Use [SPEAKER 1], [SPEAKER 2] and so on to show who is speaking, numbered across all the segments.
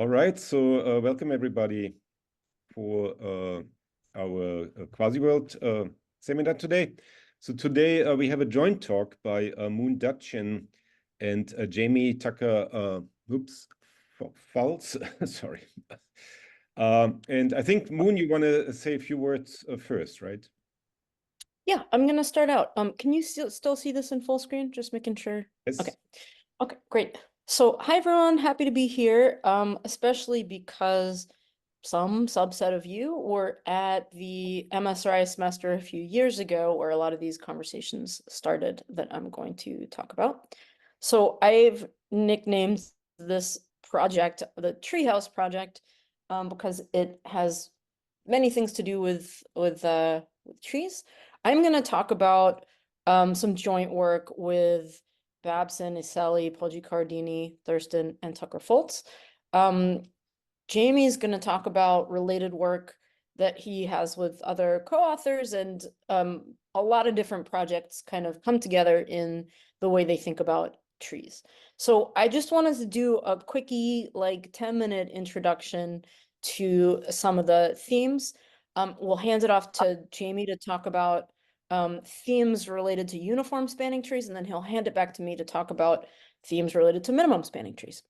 [SPEAKER 1] All right, so welcome everybody for our quasi-world seminar today. So today we have a joint talk by Moon Duchin and Jamie Tucker-Foltz, sorry. And I think, Moon, you want to say a few words first, right?
[SPEAKER 2] Yeah, I'm going to start out. Can you still see this in full screen? Just making sure.
[SPEAKER 1] Yes.
[SPEAKER 2] Okay, great. So hi, everyone. Happy to be here, especially because some subset of you were at the MSRI semester a few years ago where a lot of these conversations started that I'm going to talk about. So I've nicknamed this project the Treehouse Project because it has many things to do with trees. I'm going to talk about some joint work with Babson, Iselli, Poggi-Cardini, Thurston, and Tucker-Foltz. Jamie's going to talk about related work that he has with other co-authors, and a lot of different projects kind of come together in the way they think about trees. So I just wanted to do a quickie, like 10-minute introduction to some of the themes. We'll hand it off to Jamie to talk about themes related to uniform spanning trees, and then he'll hand it back to me to talk about themes related to minimum spanning trees.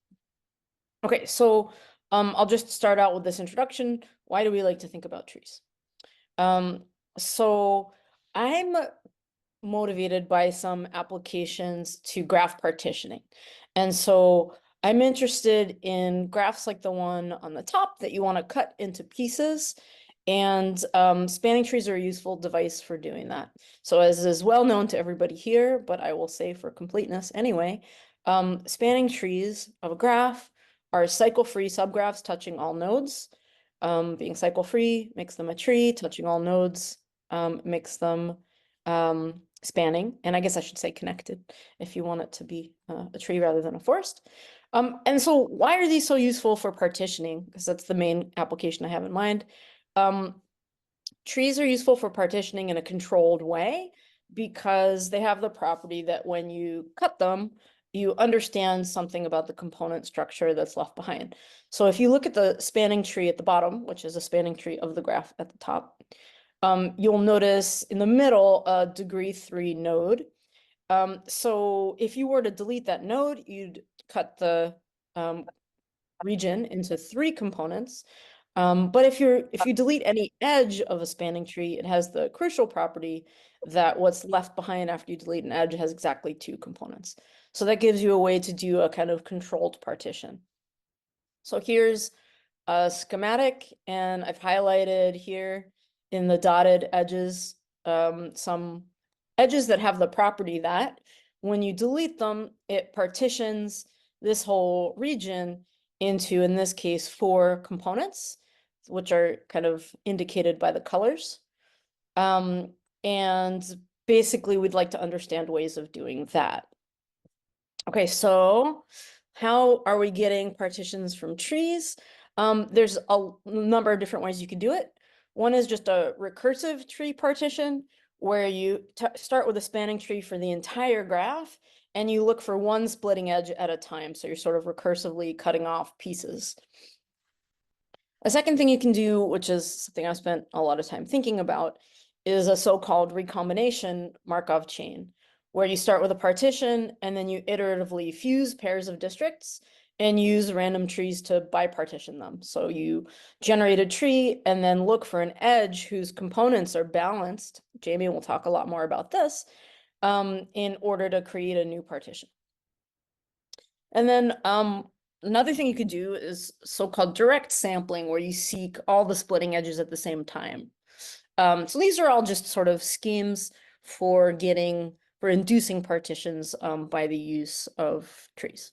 [SPEAKER 2] Okay, so I'll just start out with this introduction. Why do we like to think about trees? So I'm motivated by some applications to graph partitioning. And so I'm interested in graphs like the one on the top that you want to cut into pieces. And spanning trees are a useful device for doing that. So as is well known to everybody here, but I will say for completeness anyway, spanning trees of a graph are cycle-free subgraphs touching all nodes. Being cycle-free makes them a tree, touching all nodes makes them spanning, and I guess I should say connected if you want it to be a tree rather than a forest. And so why are these so useful for partitioning? Because that's the main application I have in mind. Trees are useful for partitioning in a controlled way because they have the property that when you cut them, you understand something about the component structure that's left behind. So if you look at the spanning tree at the bottom, which is a spanning tree of the graph at the top, you'll notice in the middle a degree 3 node. So if you were to delete that node, you'd cut the region into 3 components. But if you delete any edge of a spanning tree, it has the crucial property that what's left behind after you delete an edge has exactly 2 components. So that gives you a way to do a kind of controlled partition. So here's a schematic, and I've highlighted here in the dotted edges some edges that have the property that when you delete them, it partitions this whole region into, in this case, 4 components, which are kind of indicated by the colors. And basically, we'd like to understand ways of doing that. Okay, so how are we getting partitions from trees? There's a number of different ways you can do it. One is just a recursive tree partition, where you start with a spanning tree for the entire graph, and you look for one splitting edge at a time. So you're sort of recursively cutting off pieces. A second thing you can do, which is something I spent a lot of time thinking about, is a so-called recombination Markov chain, where you start with a partition and then you iteratively fuse pairs of districts and use random trees to bipartition them. So you generate a tree and then look for an edge whose components are balanced. Jamie will talk a lot more about this in order to create a new partition. And then another thing you could do is so-called direct sampling, where you seek all the splitting edges at the same time. So these are all just sort of schemes for inducing partitions by the use of trees.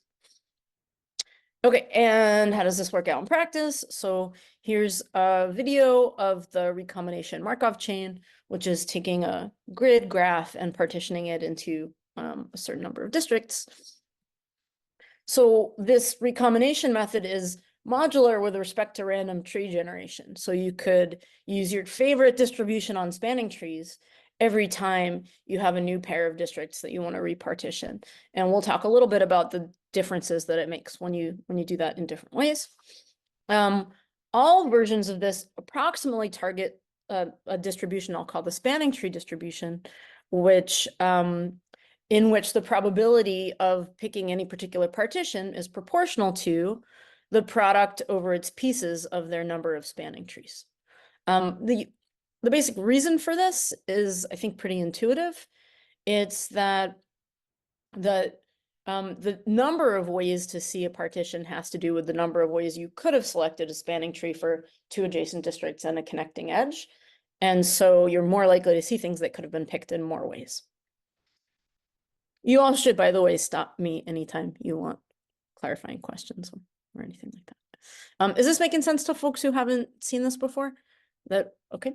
[SPEAKER 2] Okay, and how does this work out in practice? So here's a video of the recombination Markov chain, which is taking a grid graph and partitioning it into a certain number of districts. So this recombination method is modular with respect to random tree generation. So you could use your favorite distribution on spanning trees every time you have a new pair of districts that you want to repartition. And we'll talk a little bit about the differences that it makes when you do that in different ways. All versions of this approximately target a distribution I'll call the spanning tree distribution, which in which the probability of picking any particular partition is proportional to the product over its pieces of their number of spanning trees. The basic reason for this is, I think, pretty intuitive. It's that the number of ways to see a partition has to do with the number of ways you could have selected a spanning tree for two adjacent districts and a connecting edge. And so you're more likely to see things that could have been picked in more ways. You all should, by the way, stop me anytime you want clarifying questions or anything like that. Is this making sense to folks who haven't seen this before? Okay.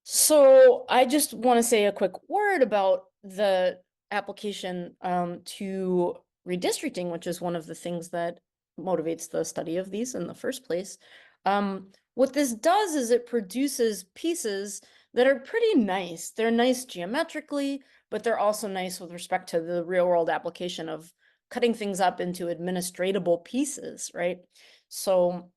[SPEAKER 2] So I just want to say a quick word about the application to redistricting, which is one of the things that motivates the study of these in the first place. What this does is it produces pieces that are pretty nice. They're nice geometrically, but they're also nice with respect to the real world application of cutting things up into administratable pieces, right? So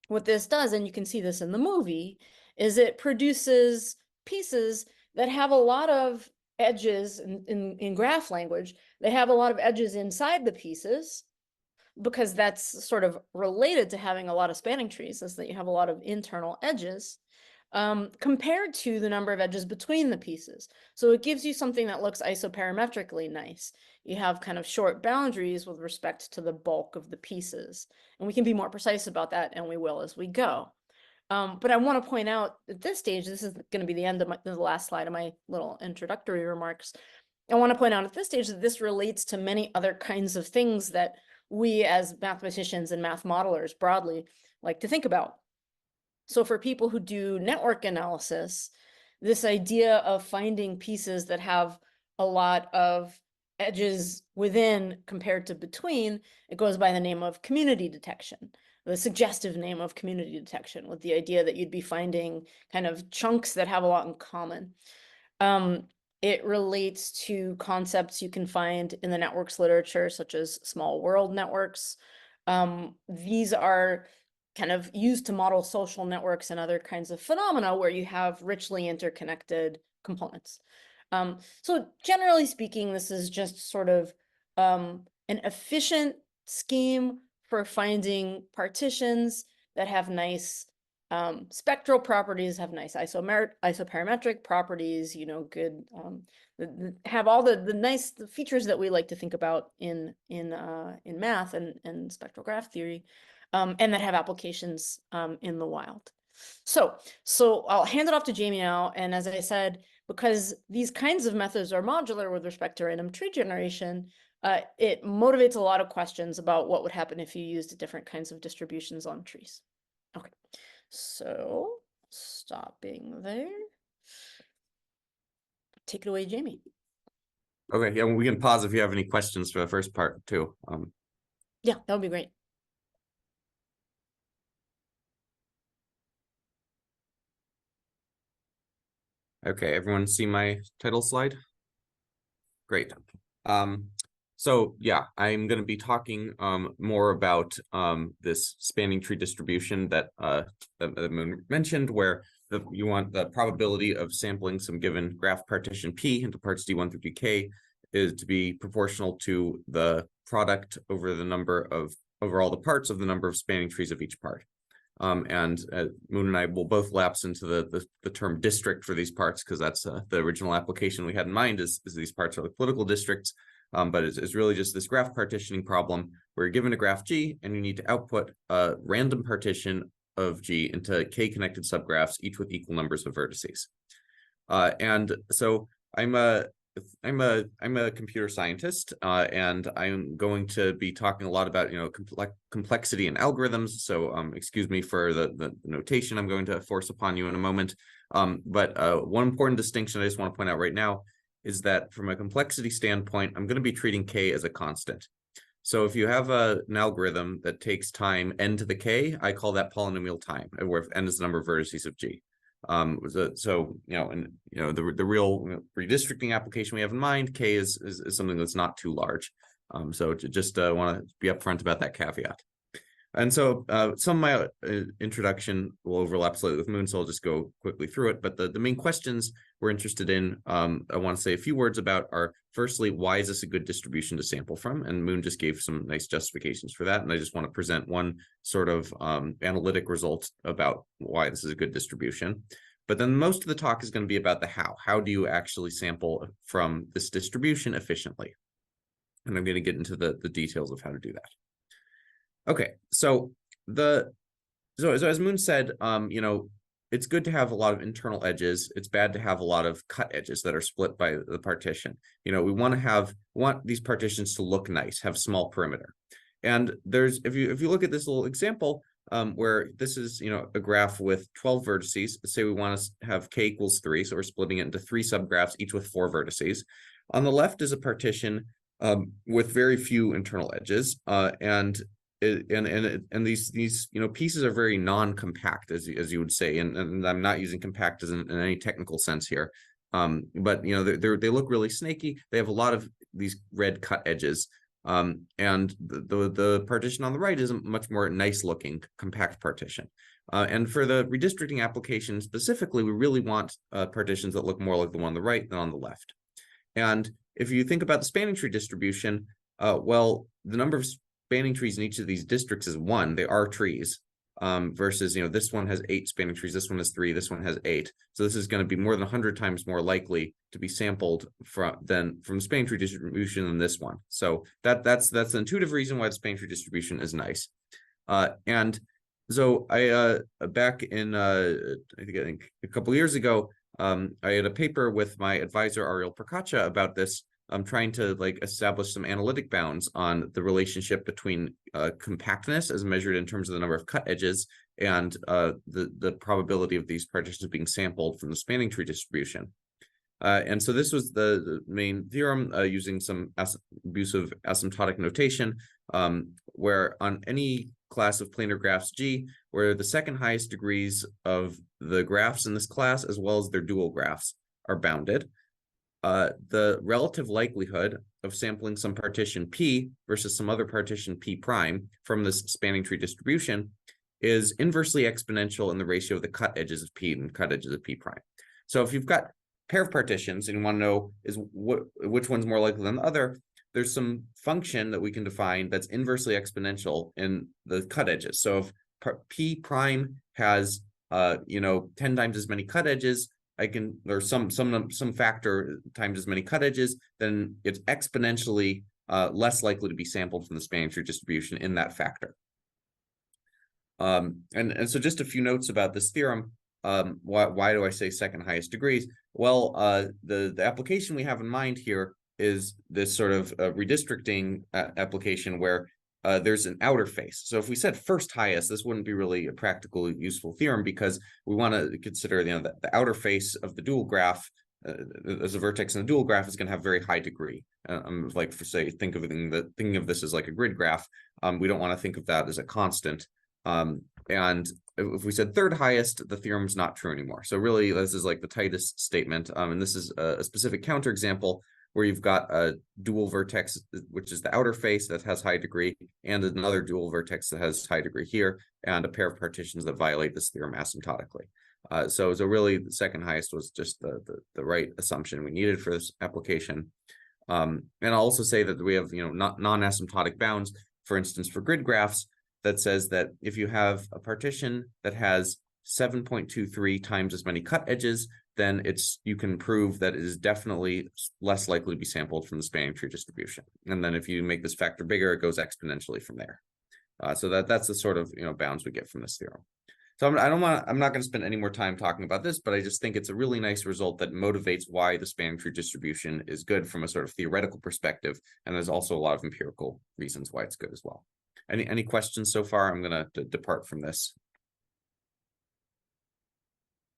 [SPEAKER 2] what this does, and you can see this in the movie, is it produces pieces that have a lot of edges in graph language. They have a lot of edges inside the pieces, because that's sort of related to having a lot of spanning trees, is that you have a lot of internal edges compared to the number of edges between the pieces. So it gives you something that looks isoparametrically nice. You have kind of short boundaries with respect to the bulk of the pieces. And we can be more precise about that, and we will as we go. But I want to point out at this stage, this is going to be the end of the last slide of my little introductory remarks. I want to point out at this stage that this relates to many other kinds of things that we as mathematicians and math modelers broadly like to think about. So for people who do network analysis, this idea of finding pieces that have a lot of edges within compared to between, it goes by the name of community detection, the suggestive name of community detection, with the idea that you'd be finding kind of chunks that have a lot in common. It relates to concepts you can find in the networks literature, such as small world networks. These are kind of used to model social networks and other kinds of phenomena where you have richly interconnected components. So generally speaking, this is just sort of an efficient scheme for finding partitions that have nice spectral properties, have nice isoparametric properties, you know, good, have all the nice features that we like to think about in math and spectral graph theory, and that have applications in the wild. So I'll hand it off to Jamie now. And as I said, because these kinds of methods are modular with respect to random tree generation, it motivates a lot of questions about what would happen if you used different kinds of distributions on trees. Okay, so stopping there. Take it away, Jamie.
[SPEAKER 3] Okay, yeah, we can pause if you have any questions for the first part too.
[SPEAKER 2] Yeah, that would be great.
[SPEAKER 3] Okay, everyone see my title slide? Great. So yeah, I'm going to be talking more about this spanning tree distribution that Moon mentioned, where you want the probability of sampling some given graph partition P into parts D1 through Dk is to be proportional to the product over the number of all the parts of the number of spanning trees of each part. And Moon and I will both lapse into the term district for these parts, because that's the original application we had in mind is these parts are like political districts. But it's really just this graph partitioning problem where you're given a graph G and you need to output a random partition of G into K connected subgraphs, each with equal numbers of vertices. And so I'm a computer scientist, and I'm going to be talking a lot about, you know, complexity and algorithms. So excuse me for the notation I'm going to force upon you in a moment. But one important distinction I just want to point out right now is that from a complexity standpoint, I'm going to be treating K as a constant. So if you have an algorithm that takes time n to the K, I call that polynomial time, where n is the number of vertices of G. So the real redistricting application we have in mind, K is something that's not too large. So just want to be upfront about that caveat. And so some of my introduction will overlap slightly with Moon, so I'll just go quickly through it. But the main questions we're interested in, I want to say a few words about are, firstly, why is this a good distribution to sample from? And Moon just gave some nice justifications for that. And I just want to present one sort of analytic result about why this is a good distribution. But then most of the talk is going to be about the how. How do you actually sample from this distribution efficiently? And I'm going to get into the details of how to do that. Okay, so as Moon said, you know, it's good to have a lot of internal edges. It's bad to have a lot of cut edges that are split by the partition. You know, we want these partitions to look nice, have small perimeter. And there's, if you look at this little example, where this is, you know, a graph with 12 vertices. Let's say we want to have k equals 3, so we're splitting it into 3 subgraphs, each with 4 vertices. On the left is a partition with very few internal edges, and these you know, pieces are very non-compact, as you would say, and I'm not using compact as in any technical sense here, but you know, they look really snaky. They have a lot of these red cut edges, and the partition on the right is a much more nice looking compact partition. And for the redistricting application specifically, we really want partitions that look more like the one on the right than on the left. And if you think about the spanning tree distribution, well, the number of spanning trees in each of these districts is 1. They are trees, versus, you know, this one has 8 spanning trees, this one has 3, this one has 8. So this is going to be more than 100 times more likely to be sampled from the spanning tree distribution than this one. So that's the intuitive reason why the spanning tree distribution is nice. And so I back in I think a couple of years ago, I had a paper with my advisor Ariel Prokacha about this. I'm trying to like establish some analytic bounds on the relationship between compactness as measured in terms of the number of cut edges and the probability of these partitions being sampled from the spanning tree distribution. And so this was the main theorem using some abusive asymptotic notation, where on any class of planar graphs G, where the second highest degrees of the graphs in this class, as well as their dual graphs, are bounded, the relative likelihood of sampling some partition P versus some other partition P prime from this spanning tree distribution is inversely exponential in the ratio of the cut edges of P and cut edges of P prime. So if you've got a pair of partitions and you want to know which one's more likely than the other, there's some function that we can define that's inversely exponential in the cut edges. So if P prime has you know, 10 times as many cut edges, or some factor times as many cut edges, then it's exponentially less likely to be sampled from the spanning tree distribution in that factor. And so just a few notes about this theorem. Why do I say second highest degrees? Well, the application we have in mind here is this sort of redistricting application where there's an outer face. So if we said first highest, this wouldn't be really a practical useful theorem, because we want to consider, you know, the outer face of the dual graph as a vertex in the dual graph is going to have very high degree. Like for say, thinking of this as like a grid graph. We don't want to think of that as a constant. And if we said third highest, the theorem is not true anymore. So really, this is like the tightest statement. And this is a specific counterexample where you've got a dual vertex, which is the outer face that has high degree, and another dual vertex that has high degree here, and a pair of partitions that violate this theorem asymptotically. So really, the second highest was just the right assumption we needed for this application. And I'll also say that we have, you know, non-asymptotic bounds, for instance, for grid graphs, that says that if you have a partition that has 7.23 times as many cut edges, then you can prove that it is definitely less likely to be sampled from the spanning tree distribution. And then if you make this factor bigger, it goes exponentially from there. So that's the sort of, you know, bounds we get from this theorem. So I'm not going to spend any more time talking about this, but I just think it's a really nice result that motivates why the spanning tree distribution is good from a sort of theoretical perspective. And there's also a lot of empirical reasons why it's good as well. Any questions so far? I'm going to depart from this.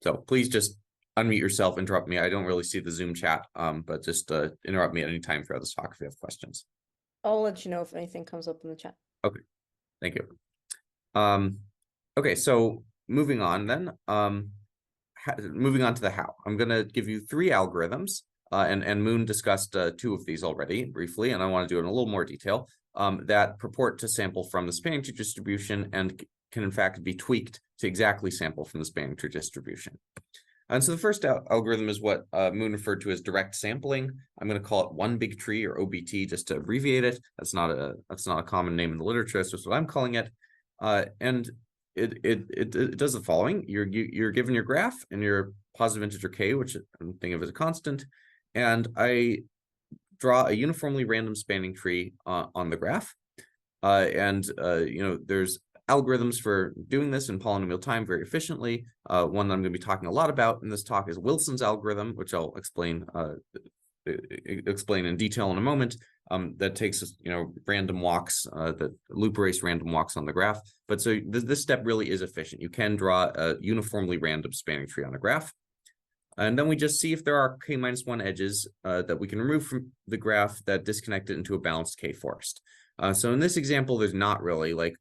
[SPEAKER 3] So please just unmute yourself, interrupt me. I don't really see the Zoom chat, but just interrupt me at any time throughout this talk if you have questions.
[SPEAKER 2] I'll let you know if anything comes up in the chat.
[SPEAKER 3] Okay, thank you. Okay, so moving on then, moving on to the how. I'm going to give you 3 algorithms, and Moon discussed 2 of these already briefly, and I want to do it in a little more detail. that purport to sample from the spanning tree distribution and can in fact be tweaked to exactly sample from the spanning tree distribution. And so the first algorithm is what Moon referred to as direct sampling. I'm going to call it one big tree, or OBT, just to abbreviate it. That's not a common name in the literature. That's just what I'm calling it. And it does the following: you're given your graph and your positive integer k, which I'm thinking of as a constant, and I draw a uniformly random spanning tree on the graph. There's algorithms for doing this in polynomial time very efficiently. One that I'm going to be talking a lot about in this talk is Wilson's algorithm, which I'll explain in detail in a moment. That takes random walks, that loop erase random walks on the graph. But so this step really is efficient. You can draw a uniformly random spanning tree on a graph. And then we just see if there are k-1 edges that we can remove from the graph that disconnect it into a balanced k-forest. So in this example, there's not really, like,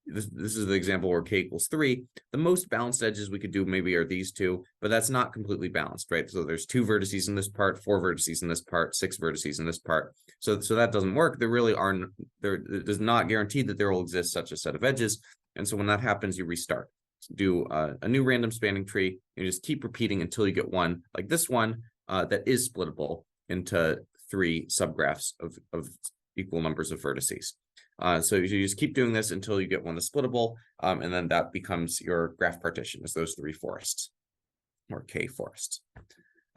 [SPEAKER 3] this is the example where k equals 3. The most balanced edges we could do maybe are these two, but that's not completely balanced, right? So there's 2 vertices in this part, 4 vertices in this part, 6 vertices in this part. So that doesn't work. There really aren't, it does not guarantee that there will exist such a set of edges. And so when that happens, you restart. Do a new random spanning tree, and you just keep repeating until you get one like this one that is splittable into 3 subgraphs of equal numbers of vertices. So you just keep doing this until you get one that's splittable, and then that becomes your graph partition, as those 3 forests, or k forests.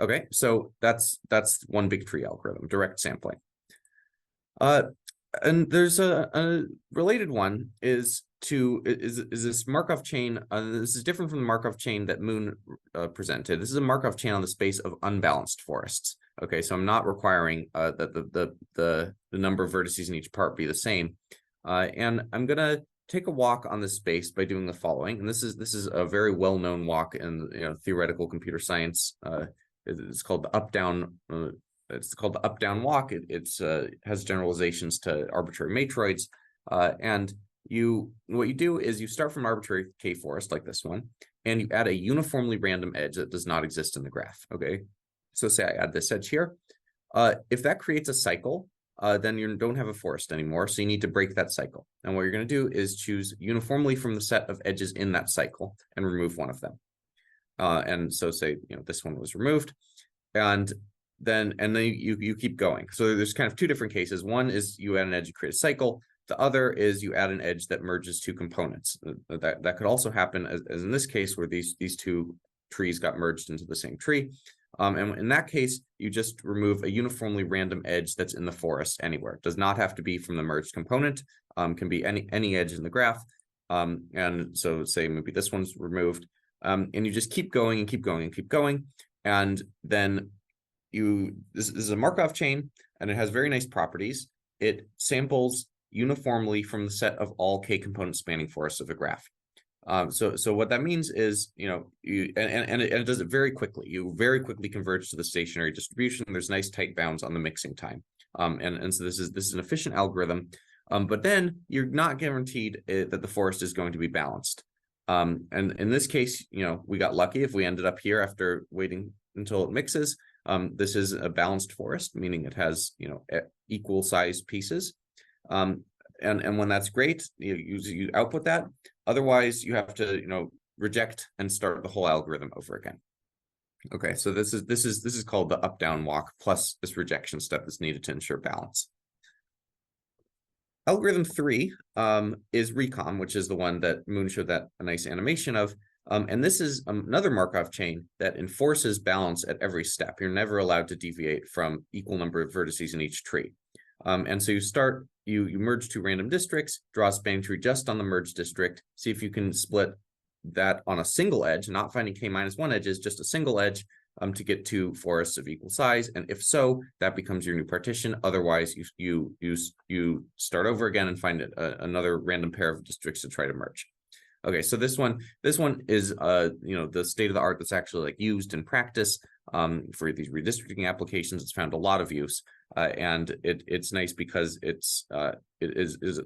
[SPEAKER 3] Okay, so that's one big tree algorithm, direct sampling. And there's a related one is this Markov chain. This is different from the Markov chain that Moon presented. This is a Markov chain on the space of unbalanced forests. Okay, so I'm not requiring that the number of vertices in each part be the same. And I'm gonna take a walk on this space by doing the following. And this is a very well-known walk in theoretical computer science. It's called the up-down. It's called the up-down walk. It has generalizations to arbitrary matroids. And what you do is you start from arbitrary k-forest like this one, and you add a uniformly random edge that does not exist in the graph. Okay, so say I add this edge here. If that creates a cycle, then you don't have a forest anymore, so you need to break that cycle. And what you're going to do is choose uniformly from the set of edges in that cycle and remove one of them. And so say this one was removed, and then you keep going. So there's kind of 2 different cases. One is you add an edge, you create a cycle. The other is you add an edge that merges 2 components. That could also happen as in this case, where these 2 trees got merged into the same tree. And in that case, you just remove a uniformly random edge that's in the forest anywhere. It does not have to be from the merged component. Can be any edge in the graph. And so say maybe this one's removed. And you just keep going and keep going and keep going. And then this is a Markov chain, and it has very nice properties. It samples uniformly from the set of all k-component spanning forests of a graph. So what that means is, it does it very quickly. You very quickly converge to the stationary distribution. There's nice tight bounds on the mixing time. And so this is an efficient algorithm. But then you're not guaranteed that the forest is going to be balanced. And in this case, we got lucky if we ended up here after waiting until it mixes. This is a balanced forest, meaning it has equal sized pieces. And when that's great, you output that. Otherwise, you have to reject and start the whole algorithm over again. Okay, so this is called the up-down walk plus this rejection step that's needed to ensure balance. Algorithm 3 is recom, which is the one that Moon showed that a nice animation of. And this is another Markov chain that enforces balance at every step. You're never allowed to deviate from equal number of vertices in each tree. And so you merge 2 random districts, draw a spanning tree just on the merged district, see if you can split that on a single edge, not finding k-1 edges, just a single edge, to get 2 forests of equal size. And if so, that becomes your new partition. Otherwise, you start over again and find another random pair of districts to try to merge. Okay, so this one is the state of the art that's actually used in practice for these redistricting applications. It's found a lot of use, and it's nice because it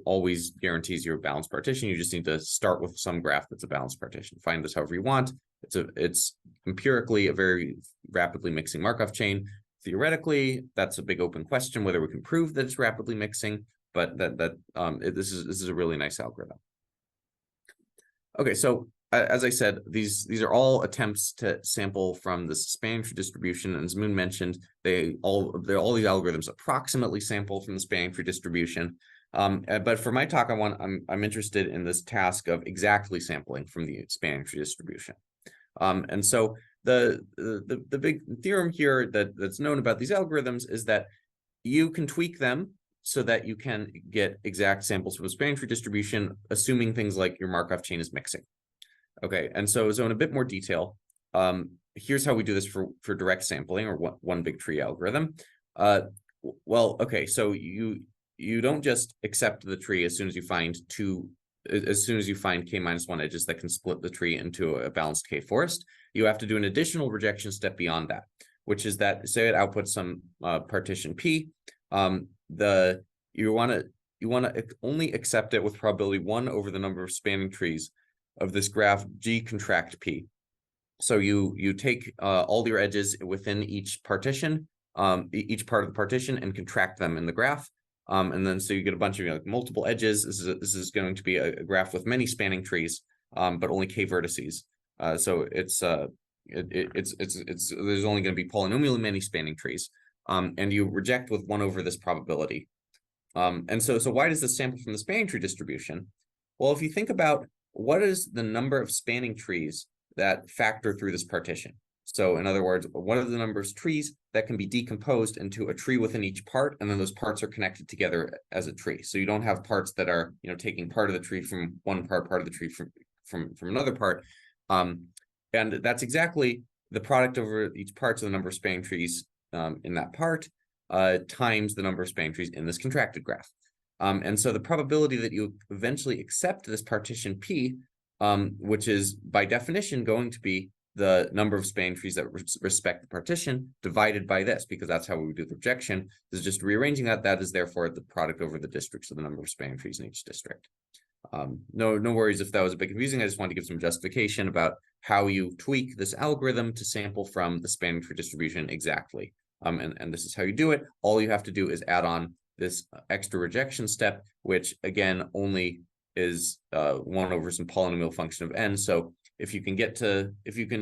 [SPEAKER 3] always guarantees you a balanced partition. You just need to start with some graph that's a balanced partition. Find this however you want. It's empirically a very rapidly mixing Markov chain. Theoretically, that's a big open question whether we can prove that it's rapidly mixing, but this is a really nice algorithm. Okay, so as I said, these are all attempts to sample from the spanning tree distribution, and as Moon mentioned, all these algorithms approximately sample from the spanning tree distribution. But for my talk, I'm interested in this task of exactly sampling from the spanning tree distribution. And so the big theorem here that's known about these algorithms is that you can tweak them so that you can get exact samples from a spanning tree distribution, assuming things like your Markov chain is mixing. Okay, and so in a bit more detail, here's how we do this for direct sampling, or one big tree algorithm. Well, okay, so you don't just accept the tree as soon as you find k-1 edges that can split the tree into a balanced k forest. You have to do an additional rejection step beyond that, which is that, say it outputs some partition p. You want to only accept it with probability 1 over the number of spanning trees of this graph G contract P. So you take all your edges within each partition, each part of the partition, and contract them in the graph. And then so you get a bunch of multiple edges. This is going to be a graph with many spanning trees, but only k vertices. So there's only going to be polynomially many spanning trees, and you reject with 1 over this probability. And so why does this sample from the spanning tree distribution? Well, if you think about what is the number of spanning trees that factor through this partition. So in other words, what are the number of trees that can be decomposed into a tree within each part, and then those parts are connected together as a tree. So you don't have parts that are taking part of the tree from one part of the tree from another part. And that's exactly the product over each part, so the number of spanning trees in that part times the number of spanning trees in this contracted graph. And so the probability that you eventually accept this partition P, which is by definition going to be the number of spanning trees that respect the partition divided by this, because that's how we do the rejection. This is just rearranging that. That is therefore the product over the district, so the number of spanning trees in each district. No worries if that was a bit confusing. I just wanted to give some justification about how you tweak this algorithm to sample from the spanning tree distribution exactly. And this is how you do it. All you have to do is add on this extra rejection step, which again only is 1 over some polynomial function of n. So if you can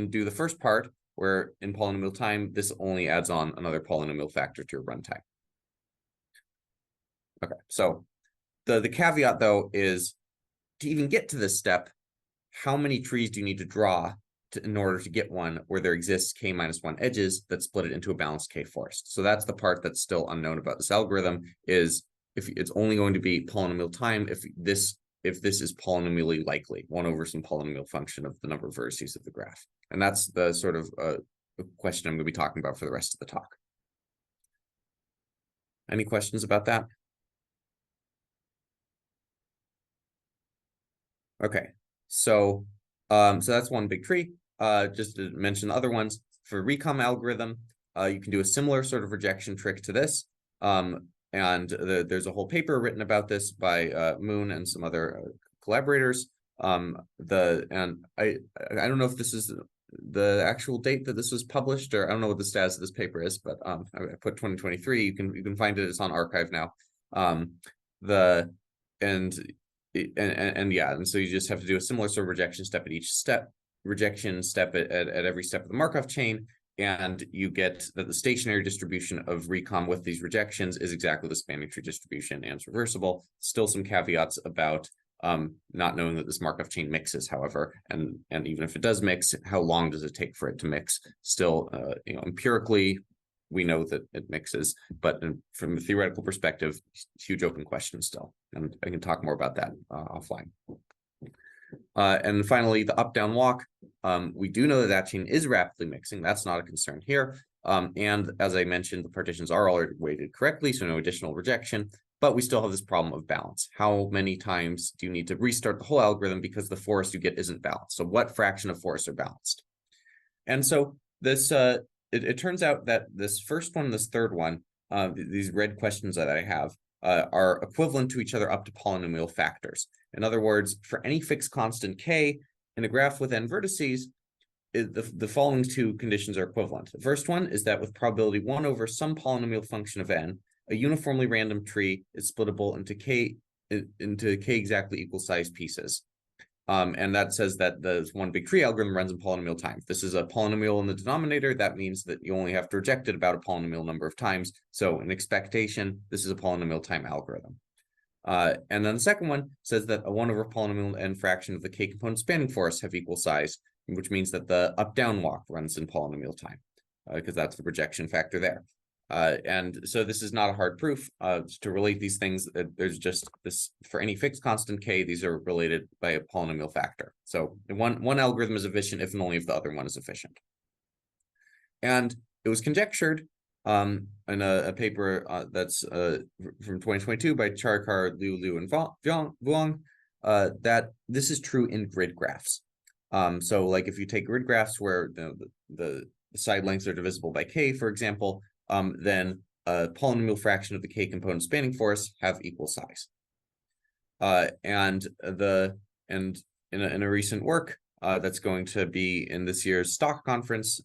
[SPEAKER 3] do the first part, where in polynomial time, this only adds on another polynomial factor to your runtime. Okay, so the caveat though is to even get to this step, how many trees do you need to draw in order to get one where there exists k-1 edges that split it into a balanced k forest? So that's the part that's still unknown about this algorithm, is if it's only going to be polynomial time if this is polynomially likely, 1 over some polynomial function of the number of vertices of the graph. And that's the sort of question I'm going to be talking about for the rest of the talk. Any questions about that? Okay, so that's one big tree. Just to mention the other ones, for recom algorithm, you can do a similar sort of rejection trick to this. And there's a whole paper written about this by Moon and some other collaborators. And I don't know if this is the actual date that this was published, or I don't know what the status of this paper is, but I put 2023. You can find it. It's on archive now. And so you just have to do a similar sort of rejection step at each step, at every step of the Markov chain, and you get that the stationary distribution of recom with these rejections is exactly the spanning tree distribution, and it's reversible. Still some caveats about not knowing that this Markov chain mixes, however, and even if it does mix, how long does it take for it to mix? Still, empirically, we know that it mixes, but from a theoretical perspective, huge open question still, and I can talk more about that offline. And finally, the up-down walk. We do know that chain is rapidly mixing. That's not a concern here. And as I mentioned, the partitions are already weighted correctly, so no additional rejection. But we still have this problem of balance. How many times do you need to restart the whole algorithm because the forest you get isn't balanced? So what fraction of forests are balanced? And so this it turns out that this first one, this third one, these red questions that I have are equivalent to each other up to polynomial factors. In other words, for any fixed constant k in a graph with n vertices, the following two conditions are equivalent. The first one is that with probability 1 over some polynomial function of n, a uniformly random tree is splittable into k exactly equal sized pieces. And that says that the one big tree algorithm runs in polynomial time. If this is a polynomial in the denominator, that means that you only have to reject it about a polynomial number of times. So in expectation, this is a polynomial time algorithm. And then the second one says that a 1 over polynomial n fraction of the k component spanning forest have equal size, which means that the up-down walk runs in polynomial time, because that's the projection factor there. And so this is not a hard proof. To relate these things, there's just this, for any fixed constant k, these are related by a polynomial factor. So one algorithm is efficient if and only if the other one is efficient. And it was conjectured in a paper that's from 2022 by Charkar, Liu, and Vuong, that this is true in grid graphs. So like if you take grid graphs where the side lengths are divisible by k, for example, then a polynomial fraction of the k component spanning forest have equal size. And in a recent work that's going to be in this year's Stock conference,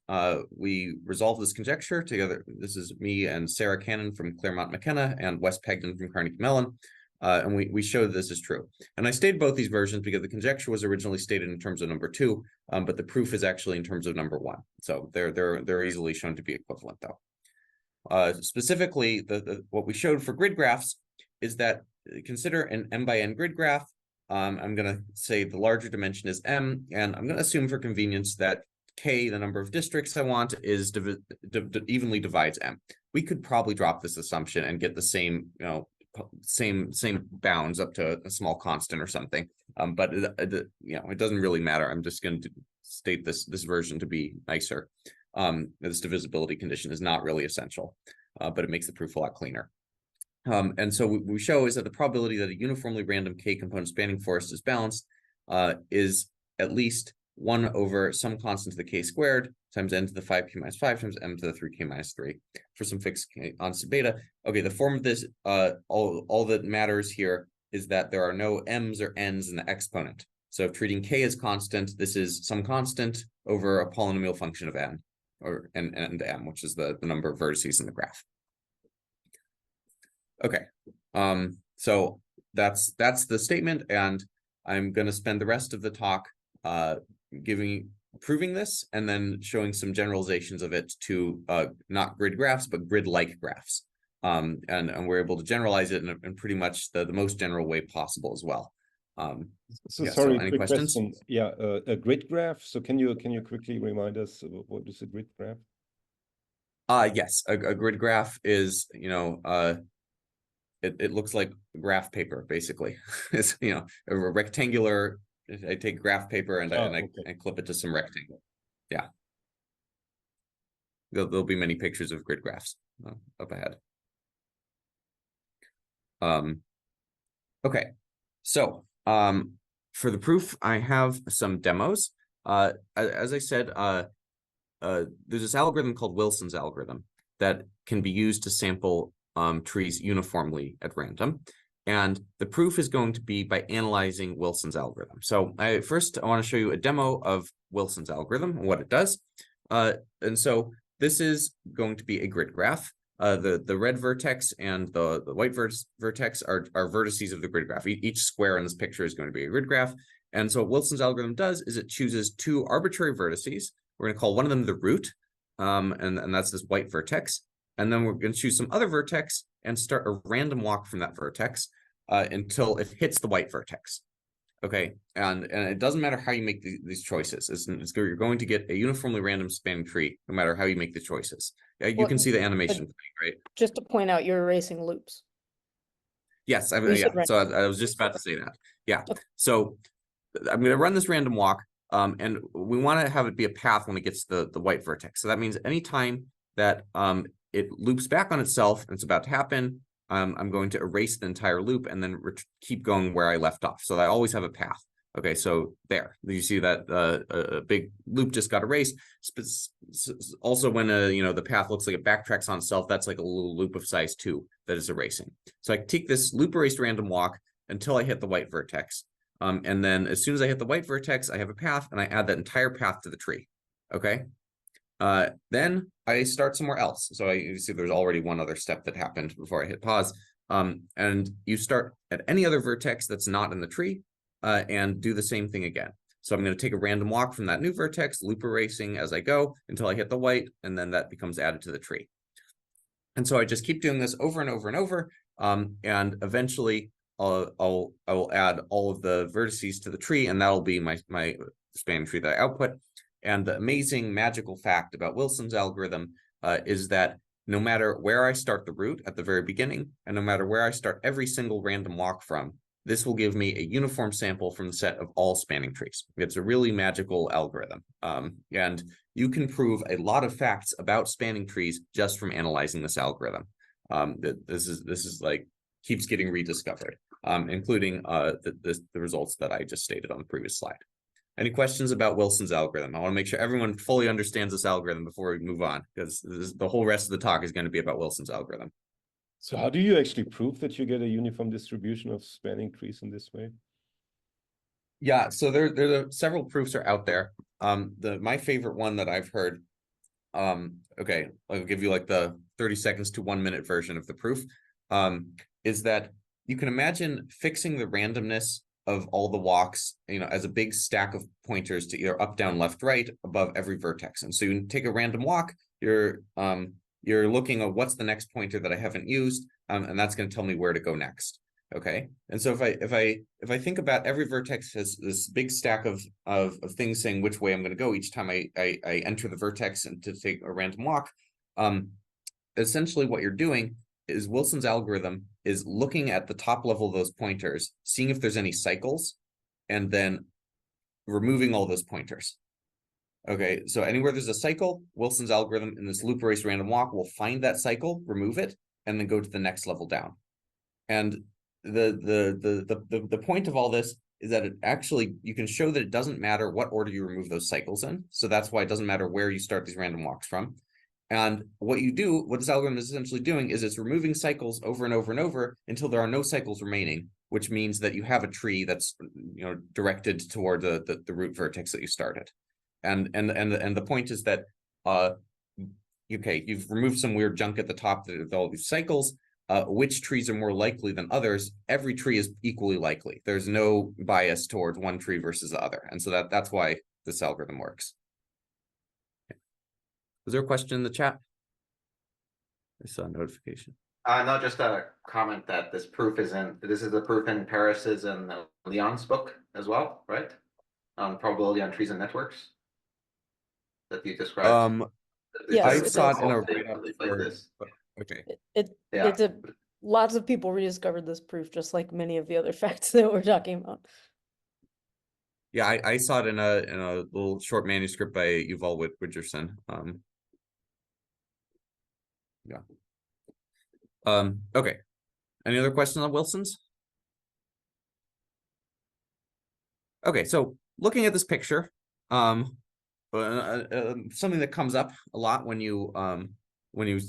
[SPEAKER 3] we resolved this conjecture together. This is me and Sarah Cannon from Claremont McKenna and Wes Pegden from Carnegie Mellon. And we showed this is true. And I stated both these versions because the conjecture was originally stated in terms of number 2, but the proof is actually in terms of number 1. So they're easily shown to be equivalent though. Specifically, what we showed for grid graphs is that consider an m by n grid graph. I'm going to say the larger dimension is m, and I'm going to assume for convenience that k, the number of districts I want, is evenly divides m. We could probably drop this assumption and get the same, same bounds up to a small constant or something. But it doesn't really matter. I'm just going to state this version to be nicer. This divisibility condition is not really essential, but it makes the proof a lot cleaner. And so what we show is that the probability that a uniformly random k component spanning forest is balanced is at least 1 over some constant to the k squared times n to the 5k minus 5 times m to the 3k minus 3 for some fixed k on beta. Okay, the form of this, all that matters here is that there are no m's or n's in the exponent. So if treating k as constant, this is some constant over a polynomial function of n, or n to m, which is the number of vertices in the graph. Okay, so that's the statement, and I'm going to spend the rest of the talk proving this, and then showing some generalizations of it to not grid graphs, but grid-like graphs. And we're able to generalize it in pretty much the most general way possible as well.
[SPEAKER 1] Sorry,
[SPEAKER 3] any questions?
[SPEAKER 1] Question. Yeah, a grid graph. So can you quickly remind us what is a grid graph?
[SPEAKER 3] Yes, a grid graph is, it looks like graph paper, basically. It's, a rectangular, I take graph paper and I clip it to some rectangle. Yeah. There'll be many pictures of grid graphs up ahead. Okay, so for the proof, I have some demos. As I said, there's this algorithm called Wilson's algorithm that can be used to sample trees uniformly at random. And the proof is going to be by analyzing Wilson's algorithm. So first, I want to show you a demo of Wilson's algorithm and what it does. And so this is going to be a grid graph. The red vertex and the white vertex are vertices of the grid graph. Each square in this picture is going to be a grid graph. And so what Wilson's algorithm does is it chooses 2 arbitrary vertices. We're going to call one of them the root, and that's this white vertex. And then we're going to choose some other vertex and start a random walk from that vertex until it hits the white vertex. Okay, and it doesn't matter how you make these choices. You're going to get a uniformly random spanning tree no matter how you make the choices. You can see the animation, right?
[SPEAKER 2] Just to point out, you're erasing loops.
[SPEAKER 3] Yes, yeah. So I was just about to say that. Yeah. Okay. So I'm going to run this random walk, and we want to have it be a path when it gets to the white vertex. So that means anytime that it loops back on itself and it's about to happen, I'm going to erase the entire loop and then keep going where I left off. So I always have a path. Okay, so there, you see that a big loop just got erased. Also, when the path looks like it backtracks on itself, that's like a little loop of size 2 that is erasing. So I take this loop erased random walk until I hit the white vertex. And then as soon as I hit the white vertex, I have a path, and I add that entire path to the tree. Okay. Then I start somewhere else. So you see there's already one other step that happened before I hit pause. And you start at any other vertex that's not in the tree and do the same thing again. So I'm going to take a random walk from that new vertex, loop erasing as I go until I hit the white, and then that becomes added to the tree. And so I just keep doing this over and over and over. And eventually I will add all of the vertices to the tree, and that'll be my spanning tree that I output. And the amazing magical fact about Wilson's algorithm is that no matter where I start the root at the very beginning, and no matter where I start every single random walk from, this will give me a uniform sample from the set of all spanning trees. It's a really magical algorithm. And you can prove a lot of facts about spanning trees just from analyzing this algorithm. This is like keeps getting rediscovered, including the results that I just stated on the previous slide. Any questions about Wilson's algorithm? I want to make sure everyone fully understands this algorithm before we move on, because the whole rest of the talk is going to be about Wilson's algorithm.
[SPEAKER 1] So how do you actually prove that you get a uniform distribution of spanning trees in this way?
[SPEAKER 3] Yeah, so there are several proofs are out there. My favorite one that I've heard, okay, I'll give you like the 30 seconds to 1 minute version of the proof, is that you can imagine fixing the randomness of all the walks, as a big stack of pointers to either up, down, left, right above every vertex. And so you take a random walk, you're looking at what's the next pointer that I haven't used, and that's going to tell me where to go next. Okay, and so if I think about every vertex as this big stack of things saying which way I'm going to go each time I enter the vertex and to take a random walk, essentially what you're doing is Wilson's algorithm is looking at the top level of those pointers, seeing if there's any cycles, and then removing all those pointers. Okay, so anywhere there's a cycle, Wilson's algorithm in this loop erase random walk will find that cycle, remove it, and then go to the next level down. And the point of all this is that it actually, you can show that it doesn't matter what order you remove those cycles in. So that's why it doesn't matter where you start these random walks from. And what this algorithm is essentially doing is it's removing cycles over and over and over until there are no cycles remaining, which means that you have a tree that's directed toward the root vertex that you started. And the point is that okay, you've removed some weird junk at the top of all these cycles. Which trees are more likely than others? Every tree is equally likely. There's no bias towards one tree versus the other. And so that's why this algorithm works. Was there a question in the chat? I saw a notification.
[SPEAKER 4] No, just a comment that this is the proof in Paris's and Leon's book as well, right? On probability on trees and networks that you described.
[SPEAKER 2] Yes,
[SPEAKER 3] I saw it in a write-up
[SPEAKER 4] like this.
[SPEAKER 3] Okay.
[SPEAKER 2] Lots of people rediscovered this proof, just like many of the other facts that we're talking about.
[SPEAKER 3] Yeah, I saw it in a little short manuscript by Yuval Widgerson. Yeah. Okay. Any other questions on Wilson's? Okay, so looking at this picture, something that comes up a lot when you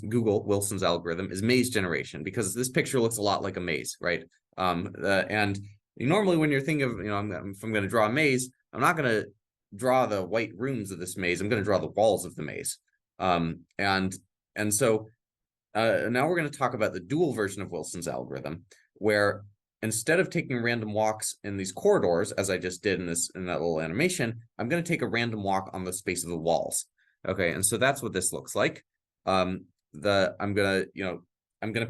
[SPEAKER 3] Google Wilson's algorithm is maze generation, because this picture looks a lot like a maze, right? And normally when you're thinking of, if I'm going to draw a maze, I'm not going to draw the white rooms of this maze. I'm going to draw the walls of the maze. And so now we're going to talk about the dual version of Wilson's algorithm, where instead of taking random walks in these corridors, as I just did in that little animation, I'm going to take a random walk on the space of the walls. Okay, and so that's what this looks like. I'm gonna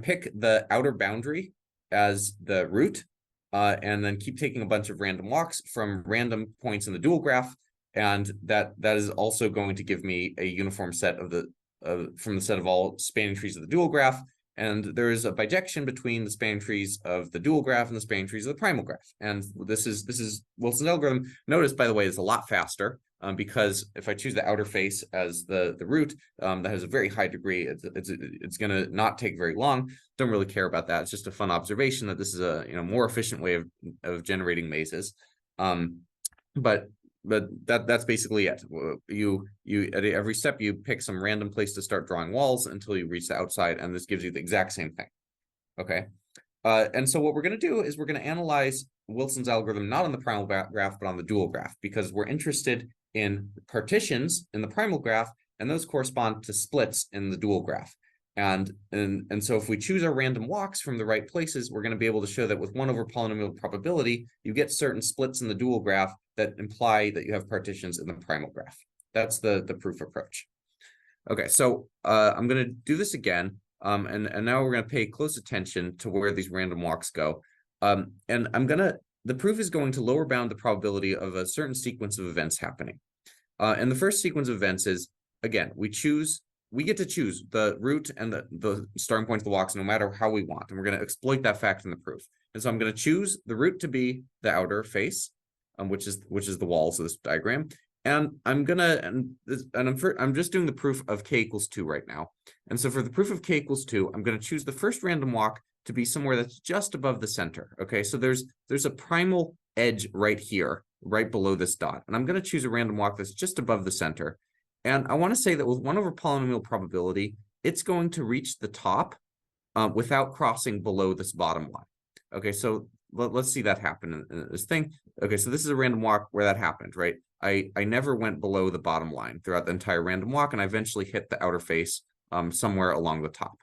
[SPEAKER 3] pick the outer boundary as the root, and then keep taking a bunch of random walks from random points in the dual graph, and that is also going to give me a uniform set from the set of all spanning trees of the dual graph. And there is a bijection between the spanning trees of the dual graph and the spanning trees of the primal graph. And this is Wilson's algorithm. Notice, by the way, it's a lot faster. Because if I choose the outer face as the root, that has a very high degree, it's going to not take very long. Don't really care about that. It's just a fun observation that this is a more efficient way of generating mazes. But that's basically it. You at every step you pick some random place to start drawing walls until you reach the outside, and this gives you the exact same thing. Okay, and so what we're going to do is we're going to analyze Wilson's algorithm not on the primal graph but on the dual graph, because we're interested in partitions in the primal graph, and those correspond to splits in the dual graph. And so if we choose our random walks from the right places, we're going to be able to show that with 1 over polynomial probability, you get certain splits in the dual graph that imply that you have partitions in the primal graph. That's the proof approach. Okay, so I'm going to do this again, and now we're going to pay close attention to where these random walks go. And the proof is going to lower bound the probability of a certain sequence of events happening. And the first sequence of events is, again, we get to choose the root and the starting point of the walks no matter how we want. And we're going to exploit that fact in the proof. And so I'm going to choose the root to be the outer face, which is the walls of this diagram. And I'm just doing the proof of k equals 2 right now. And so for the proof of k equals 2, I'm going to choose the first random walk to be somewhere that's just above the center. Okay, so there's a primal edge right here, right below this dot. And I'm going to choose a random walk that's just above the center. And I want to say that with 1 over polynomial probability, it's going to reach the top without crossing below this bottom line. Okay, so let's see that happen in this thing. Okay, so this is a random walk where that happened, right? I never went below the bottom line throughout the entire random walk, and I eventually hit the outer face somewhere along the top.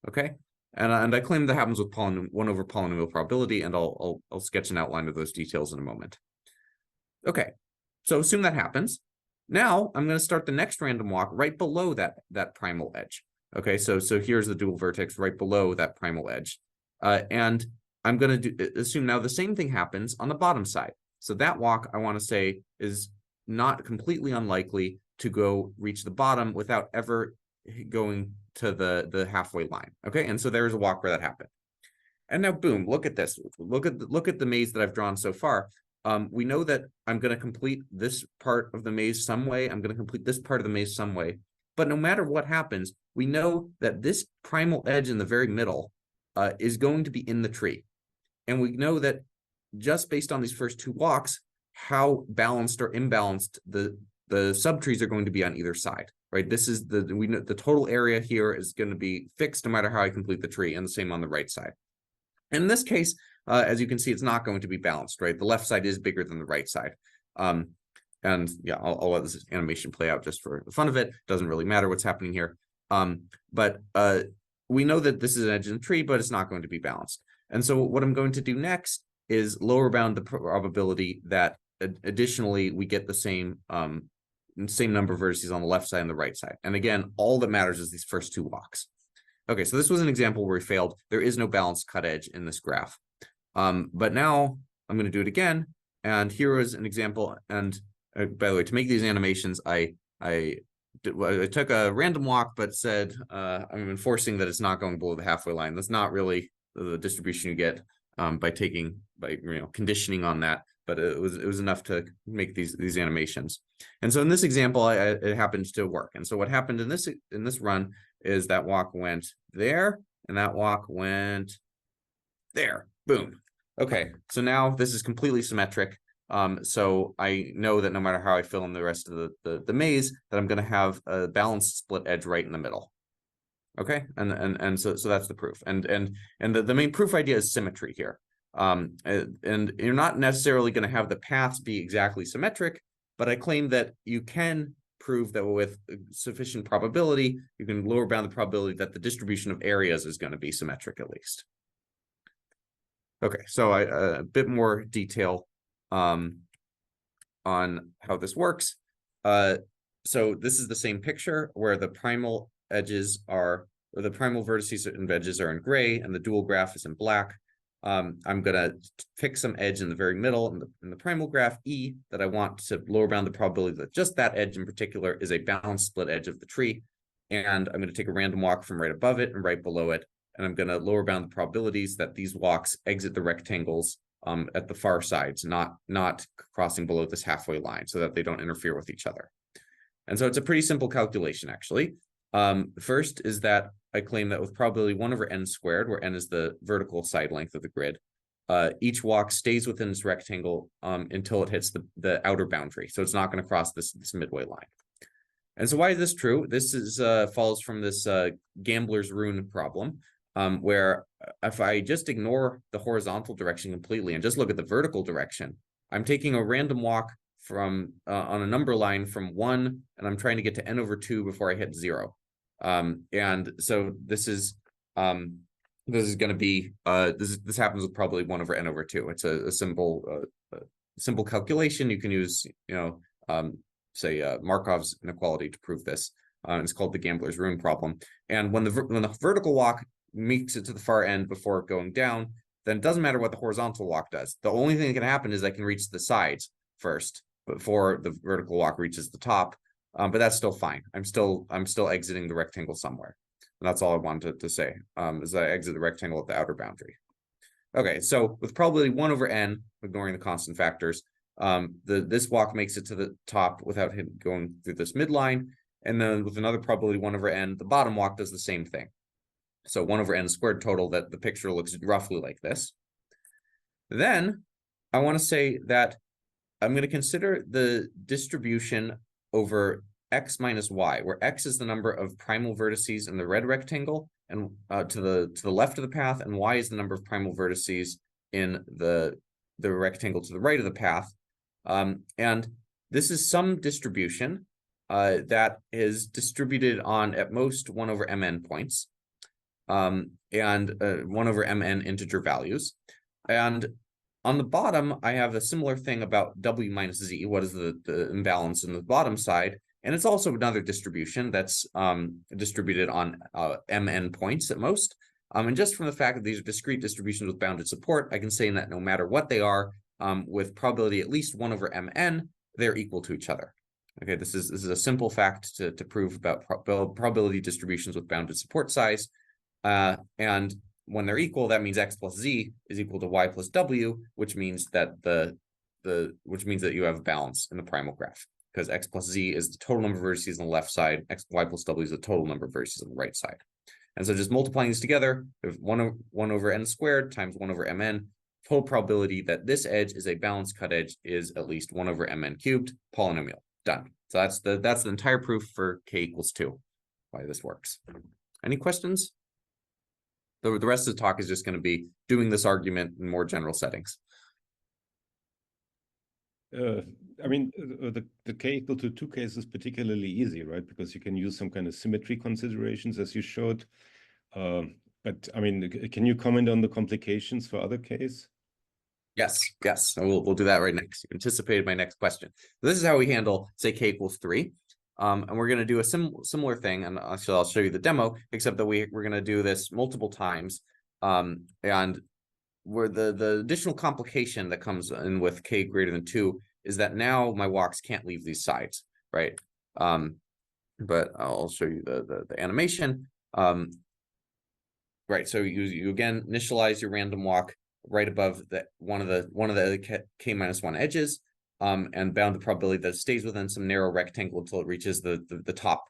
[SPEAKER 3] Okay, and I claim that happens with 1 over polynomial probability, and I'll sketch an outline of those details in a moment. Okay, so assume that happens. Now I'm going to start the next random walk right below that primal edge. Okay, so here's the dual vertex right below that primal edge, and I'm going to assume now the same thing happens on the bottom side. So that walk I want to say is not completely unlikely to reach the bottom without ever going to the halfway line. Okay, and so there's a walk where that happened. And now boom, look at this. Look at the maze that I've drawn so far. We know that I'm going to complete this part of the maze some way. I'm going to complete this part of the maze some way. But no matter what happens, we know that this primal edge in the very middle is going to be in the tree. And we know that just based on these first 2 walks, how balanced or imbalanced the subtrees are going to be on either side, right? This is we know the total area here is going to be fixed no matter how I complete the tree, and the same on the right side. And in this case, as you can see, it's not going to be balanced, right? The left side is bigger than the right side. And yeah, I'll let this animation play out just for the fun of it. Doesn't really matter what's happening here. But we know that this is an edge in the tree, but it's not going to be balanced. And so what I'm going to do next is lower bound the probability that additionally we get the same number of vertices on the left side and the right side. And again, all that matters is these first 2 walks. Okay, so this was an example where we failed. There is no balanced cut edge in this graph. But now I'm going to do it again. And here is an example. And by the way, to make these animations, I took a random walk, but said I'm enforcing that it's not going below the halfway line. That's not really the distribution you get by conditioning on that. But it was enough to make these animations. And so in this example, it happened to work. And so what happened in this run is that walk went there, and that walk went there. Boom. Okay, so now this is completely symmetric. So I know that no matter how I fill in the rest of the maze, that I'm going to have a balanced split edge right in the middle. Okay, and so that's the proof. And the main proof idea is symmetry here. And you're not necessarily going to have the paths be exactly symmetric, but I claim that you can prove that with sufficient probability, you can lower bound the probability that the distribution of areas is going to be symmetric at least. Okay, so a bit more detail on how this works. So this is the same picture where the primal edges are, or the primal vertices and edges are in gray, and the dual graph is in black. I'm gonna pick some edge in the very middle in the primal graph E that I want to lower bound the probability that just that edge in particular is a balanced split edge of the tree. And I'm going to take a random walk from right above it and right below it. And I'm going to lower bound the probabilities that these walks exit the rectangles at the far sides, not crossing below this halfway line, so that they don't interfere with each other. And so it's a pretty simple calculation, actually. First is that I claim that with probability 1 over n squared, where n is the vertical side length of the grid, each walk stays within this rectangle until it hits the outer boundary. So it's not going to cross this midway line. And so why is this true? This is follows from this gambler's rune problem, where if I just ignore the horizontal direction completely and just look at the vertical direction, I'm taking a random walk from on a number line from 1, and I'm trying to get to n over 2 before I hit 0. And so this is going to be this happens with probably 1 over n over 2. It's a simple calculation. You can use say Markov's inequality to prove this. It's called the gambler's rune problem. And when the vertical walk makes it to the far end before going down, then it doesn't matter what the horizontal walk does. The only thing that can happen is I can reach the sides first before the vertical walk reaches the top. But that's still fine. I'm still exiting the rectangle somewhere. And that's all I wanted to say, is that I exit the rectangle at the outer boundary. Okay, so with probability 1 over n, ignoring the constant factors, this walk makes it to the top without going through this midline. And then with another probability 1 over n, the bottom walk does the same thing. So 1 over n squared total, that the picture looks roughly like this. Then I want to say that I'm going to consider the distribution over x minus y, where x is the number of primal vertices in the red rectangle and to the left of the path, and y is the number of primal vertices in the rectangle to the right of the path. And this is some distribution that is distributed on at most 1 over mn points, and 1 over mn integer values. And on the bottom, I have a similar thing about w minus z. What is the imbalance in the bottom side? And it's also another distribution that's distributed on mn points at most. And just from the fact that these are discrete distributions with bounded support, I can say that no matter what they are, with probability at least 1 over mn, they're equal to each other. Okay, this is a simple fact to prove about probability distributions with bounded support size. And when they're equal, that means x plus z is equal to y plus w, which means that you have balance in the primal graph, because x plus z is the total number of vertices on the left side, y plus w is the total number of vertices on the right side. And so just multiplying these together, we have 1 over n squared times 1 over mn, total probability that this edge is a balanced cut edge is at least 1 over mn cubed, polynomial. Done. So that's the entire proof for k equals 2, why this works. Any questions? The rest of the talk is just going to be doing this argument in more general settings.
[SPEAKER 1] I mean, the k equal to 2 case is particularly easy, right? Because you can use some kind of symmetry considerations as you showed. But I mean, can you comment on the complications for other case?
[SPEAKER 3] Yes. We'll do that right next. You anticipated my next question. This is how we handle, say, k equals 3. And we're going to do a similar thing, and actually I'll show you the demo, except that we're going to do this multiple times. And where the additional complication that comes in with k greater than 2 is that now my walks can't leave these sides, right? But I'll show you the animation. Right, so you again initialize your random walk right above one of the k minus 1 edges. And bound the probability that it stays within some narrow rectangle until it reaches the top,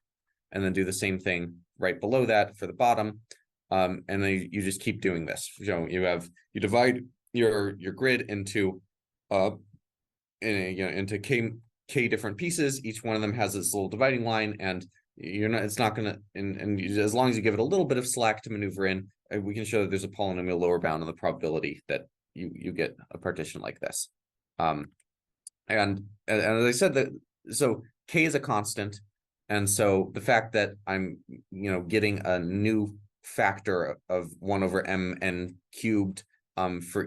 [SPEAKER 3] and then do the same thing right below that for the bottom. And then you just keep doing this. You divide your grid into into k different pieces. Each one of them has this little dividing line, and it's not gonna, and as long as you give it a little bit of slack to maneuver in, we can show that there's a polynomial lower bound on the probability that you get a partition like this. And as I said, so k is a constant, and so the fact that I'm getting a new factor of 1 over mn cubed for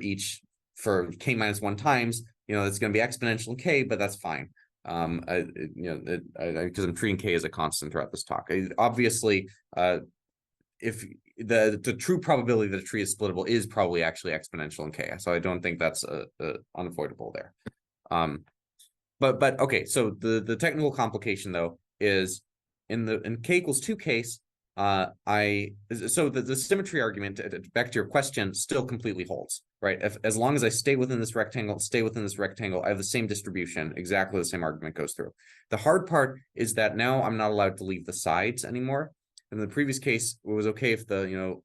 [SPEAKER 3] k minus 1 times, it's going to be exponential in k, but that's fine. Because I'm treating k as a constant throughout this talk. Obviously, if the true probability that a tree is splittable is probably actually exponential in k, so I don't think that's unavoidable there. But okay, so the technical complication though is in k equals 2 case, so the symmetry argument, back to your question, still completely holds, right? As long as I stay within this rectangle, I have the same distribution, exactly the same argument goes through. The hard part is that now I'm not allowed to leave the sides anymore. In the previous case, it was okay if the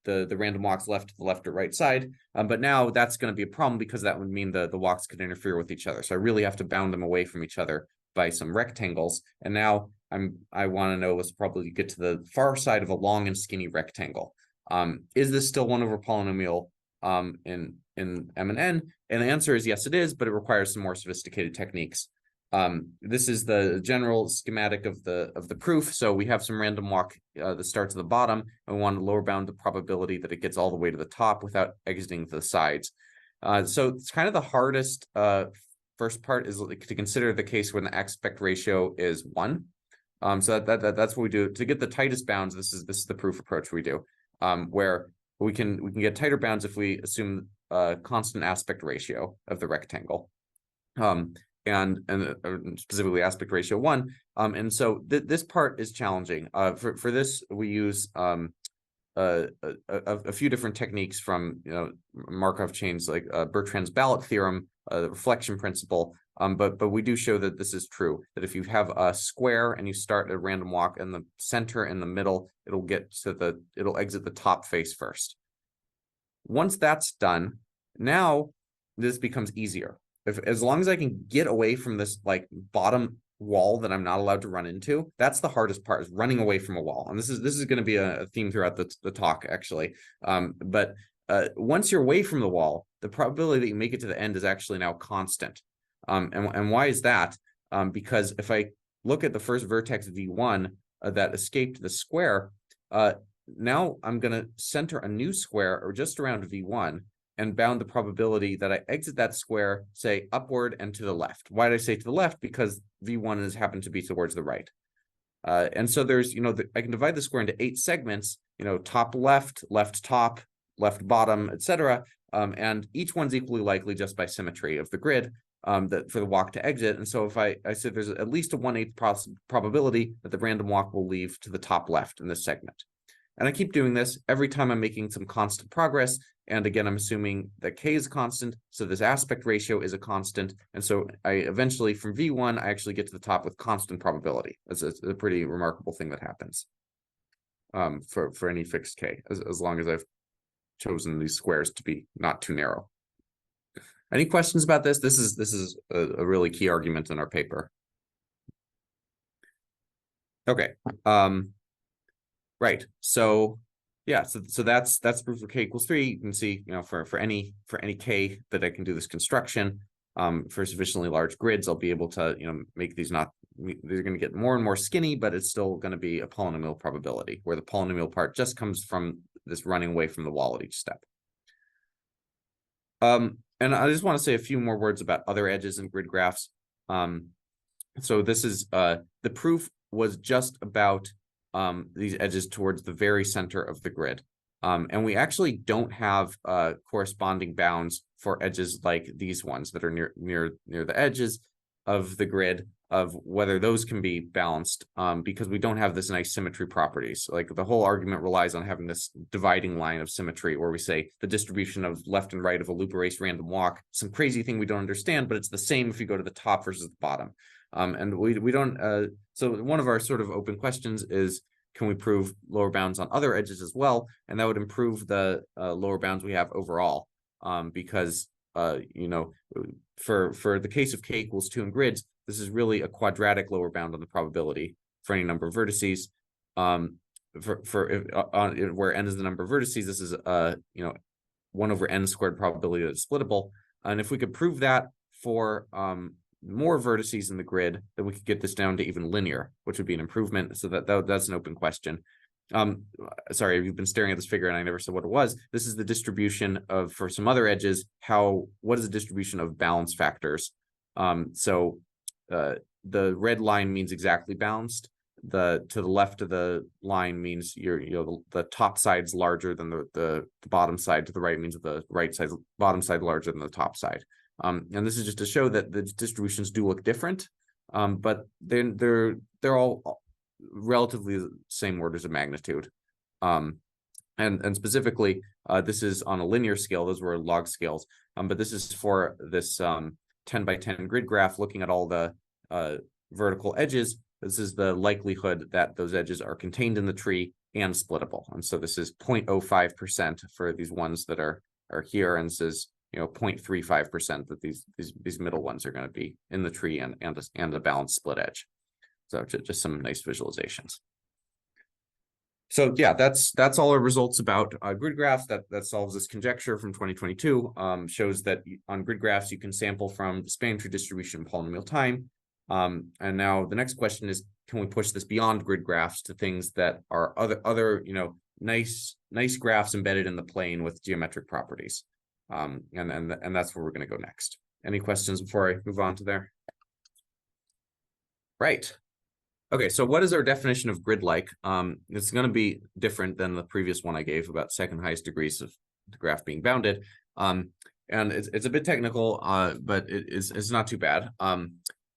[SPEAKER 3] random walks left to the left or right side, but now that's going to be a problem because that would mean the walks could interfere with each other. So I really have to bound them away from each other by some rectangles. And now I want to know what's probably get to the far side of a long and skinny rectangle. Is this still 1 over polynomial in m and n? And the answer is yes, it is, but it requires some more sophisticated techniques. This is the general schematic of the proof. So we have some random walk that starts at the bottom, and we want to lower bound the probability that it gets all the way to the top without exiting the sides. So it's kind of the hardest first part is to consider the case when the aspect ratio is 1. So that's what we do to get the tightest bounds. This is the proof approach we do, where we can get tighter bounds if we assume a constant aspect ratio of the rectangle. And specifically aspect ratio 1. And so this part is challenging. For this, we use a few different techniques from Markov chains like Bertrand's ballot theorem, the reflection principle. But we do show that this is true, that if you have a square and you start a random walk in the center and the middle, it'll exit the top face first. Once that's done, now this becomes easier. As long as I can get away from this like bottom wall that I'm not allowed to run into, that's the hardest part, is running away from a wall. And this is going to be a theme throughout the talk, actually. But once you're away from the wall, the probability that you make it to the end is actually now constant. And why is that? Because if I look at the first vertex V1 that escaped the square, now I'm going to center a new square or just around V1 and bound the probability that I exit that square, say, upward and to the left. Why did I say to the left? Because V1 has happened to be towards the right. And so there's, I can divide the square into 8 segments, top left, left top, left bottom, etc. And each one's equally likely just by symmetry of the grid that for the walk to exit. And so if I said there's at least a 1/8 probability that the random walk will leave to the top left in this segment. And I keep doing this every time I'm making some constant progress. And again, I'm assuming that K is constant, so this aspect ratio is a constant. And so I eventually, from V1, I actually get to the top with constant probability. That's a pretty remarkable thing that happens for any fixed K, as long as I've chosen these squares to be not too narrow. Any questions about this? This is a really key argument in our paper. Okay. Right. So yeah, so that's proof for K equals 3. You can see, for any K that I can do this construction for sufficiently large grids, I'll be able to, make these they're going to get more and more skinny, but it's still going to be a polynomial probability, where the polynomial part just comes from this running away from the wall at each step. And I just want to say a few more words about other edges in grid graphs. So this is the proof was just about these edges towards the very center of the grid. And we actually don't have corresponding bounds for edges like these ones that are near the edges of the grid, of whether those can be balanced, because we don't have this nice symmetry properties. Like the whole argument relies on having this dividing line of symmetry, where we say the distribution of left and right of a loop erase random walk, some crazy thing we don't understand, but it's the same if you go to the top versus the bottom. And we don't, so one of our sort of open questions is, can we prove lower bounds on other edges as well? And that would improve the lower bounds we have overall, because, for the case of K equals 2 in grids, this is really a quadratic lower bound on the probability for any number of vertices. Where n is the number of vertices, this is 1/n² probability that it's splittable. And if we could prove that for more vertices in the grid, then we could get this down to even linear, which would be an improvement. So that's an open question. Sorry, you've been staring at this figure and I never said what it was. This is the distribution of, for some other edges, what is the distribution of balance factors? So the red line means exactly balanced. To the left of the line means the top side's larger than the bottom side. To the right means the bottom side larger than the top side. And this is just to show that the distributions do look different, but they're all relatively the same orders of magnitude. And specifically, this is on a linear scale. Those were log scales, but this is for this 10 by 10 grid graph, looking at all the vertical edges. This is the likelihood that those edges are contained in the tree and splittable. And so this is 0.05% for these ones that are here, and this is 0.35% that these middle ones are going to be in the tree and a balanced split edge. So just some nice visualizations. So yeah, that's all our results about grid graphs. That solves this conjecture from 2022. Shows that on grid graphs you can sample from the spanning tree distribution polynomial time. And now the next question is, can we push this beyond grid graphs to things that are other nice graphs embedded in the plane with geometric properties? And that's where we're going to go next. Any questions before I move on to there? Right. Okay, so what is our definition of grid-like? It's going to be different than the previous one I gave about second highest degrees of the graph being bounded. And it's a bit technical, but it's not too bad.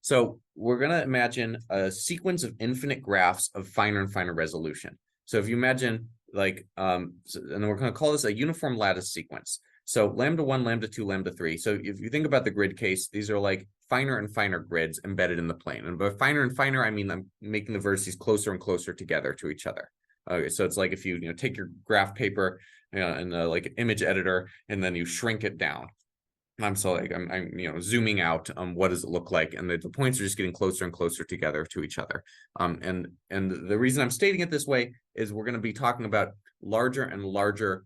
[SPEAKER 3] So we're going to imagine a sequence of infinite graphs of finer and finer resolution. So if you imagine and then we're going to call this a uniform lattice sequence. So lambda 1, lambda 2, lambda 3. So if you think about the grid case, these are like finer and finer grids embedded in the plane. And by finer and finer, I mean I'm making the vertices closer and closer together to each other. Okay, so it's like if you take your graph paper and like an image editor, and then you shrink it down. I'm zooming out. What does it look like? And the points are just getting closer and closer together to each other. And the reason I'm stating it this way is we're going to be talking about larger and larger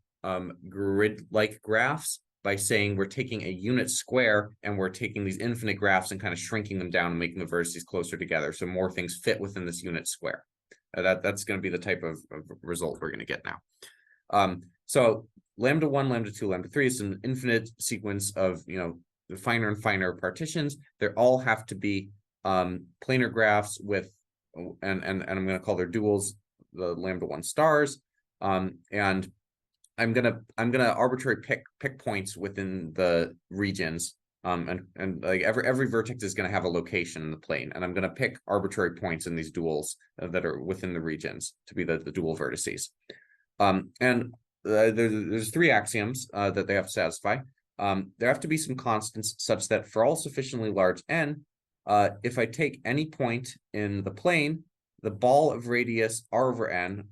[SPEAKER 3] grid-like graphs by saying we're taking a unit square and we're taking these infinite graphs and kind of shrinking them down and making the vertices closer together, so more things fit within this unit square. That's going to be the type of result we're going to get now. So lambda 1, lambda 2, lambda 3 is an infinite sequence of the finer and finer partitions. They all have to be planar graphs with and I'm going to call their duals the lambda 1 stars. And I'm gonna arbitrarily pick points within the regions, and like every vertex is gonna have a location in the plane, and I'm gonna pick arbitrary points in these duals that are within the regions to be the dual vertices. There's 3 axioms that they have to satisfy. There have to be some constants such that for all sufficiently large n, if I take any point in the plane, the ball of radius r over n,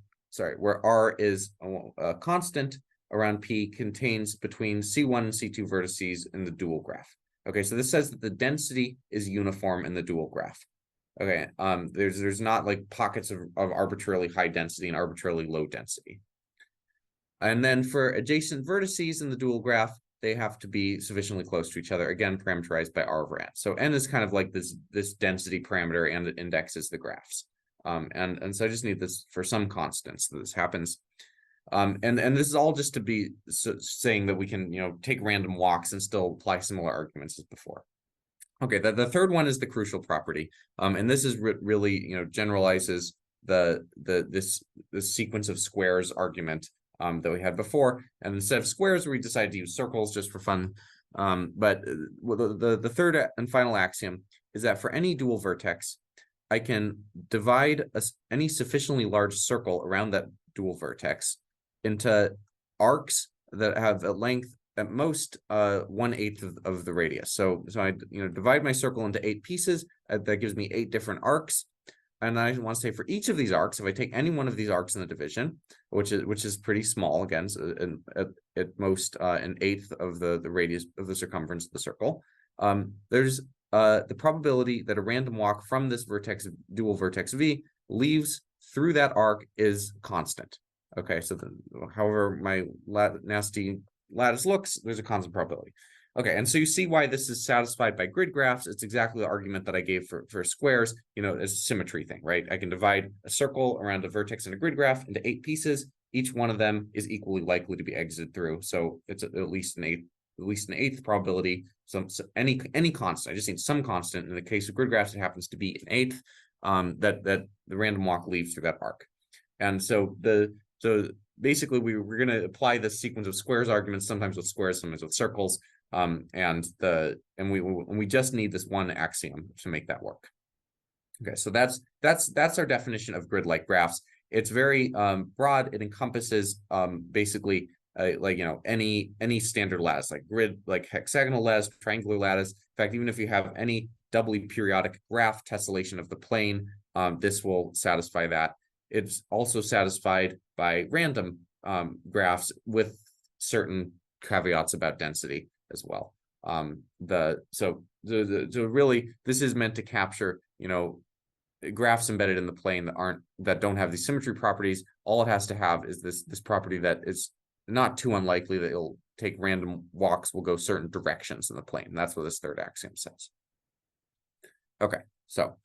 [SPEAKER 3] where r is a constant around P, contains between C1 and C2 vertices in the dual graph. Okay, so this says that the density is uniform in the dual graph. Okay, there's not like pockets of arbitrarily high density and arbitrarily low density. And then for adjacent vertices in the dual graph, they have to be sufficiently close to each other, again parameterized by r over n. So n is kind of like this density parameter, and it indexes the graphs. And so I just need this for some constants that this happens. And this is all just to be saying that we can take random walks and still apply similar arguments as before. Okay, the third one is the crucial property, and this is really generalizes this sequence of squares argument that we had before. And instead of squares, we decided to use circles just for fun. But the third and final axiom is that for any dual vertex, I can divide any sufficiently large circle around that dual vertex into arcs that have a length at most 1/8 of the radius. So I divide my circle into 8 pieces. That gives me 8 different arcs. And I want to say for each of these arcs, if I take any one of these arcs in the division, which is pretty small, again, so at most 1/8 of the radius of the circumference of the circle, there's the probability that a random walk from this dual vertex V leaves through that arc is constant. Okay, so however my nasty lattice looks, there's a constant probability. Okay, and so you see why this is satisfied by grid graphs. It's exactly the argument that I gave for squares, as a symmetry thing, right? I can divide a circle around a vertex in a grid graph into 8 pieces. Each one of them is equally likely to be exited through. So it's at least an eighth probability. So any constant, I just need some constant. In the case of grid graphs, it happens to be an 1/8 that the random walk leaves through that arc. And so basically we're going to apply this sequence of squares arguments, sometimes with squares, sometimes with circles. And we just need this one axiom to make that work. Okay, so that's our definition of grid-like graphs. It's very broad. It encompasses basically any standard lattice, like grid, like hexagonal lattice, triangular lattice. In fact, even if you have any doubly periodic graph tessellation of the plane, this will satisfy that. It's also satisfied by random graphs with certain caveats about density as well. So really, this is meant to capture graphs embedded in the plane that don't have these symmetry properties. All it has to have is this property that is not too unlikely that it'll take random walks, will go certain directions in the plane. That's what this third axiom says. Okay, So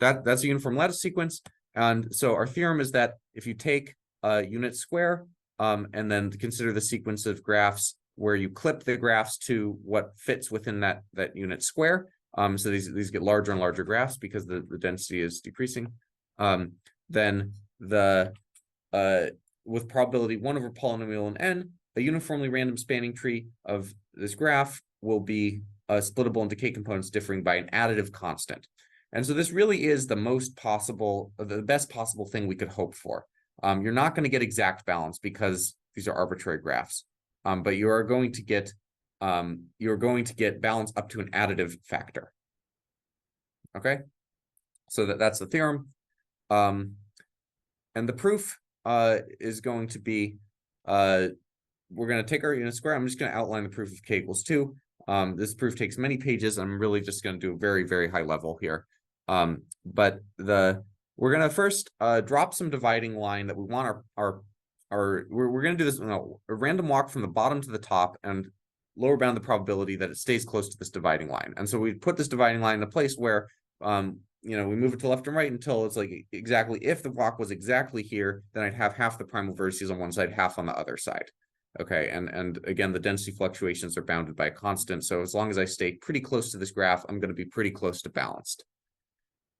[SPEAKER 3] that's a uniform lattice sequence. And so our theorem is that if you take a unit square and then consider the sequence of graphs where you clip the graphs to what fits within that unit square. So these get larger and larger graphs because the density is decreasing. Then with probability 1 over polynomial in n, a uniformly random spanning tree of this graph will be splittable into k components differing by an additive constant. And so this really is the best possible thing we could hope for. You're not going to get exact balance because these are arbitrary graphs, but you're going to get balance up to an additive factor. Okay, so that's the theorem, and the proof is going to be we're going to take our unit square. I'm just going to outline the proof of k equals 2. This proof takes many pages. I'm really just going to do a very, very high level here. But we're going to first drop some dividing line that we want we're going to do this a random walk from the bottom to the top and lower bound the probability that it stays close to this dividing line. And so we put this dividing line in a place where we move it to left and right until it's like exactly, if the walk was exactly here, then I'd have half the primal vertices on one side, half on the other side. Okay, and again, the density fluctuations are bounded by a constant. So as long as I stay pretty close to this graph, I'm going to be pretty close to balanced.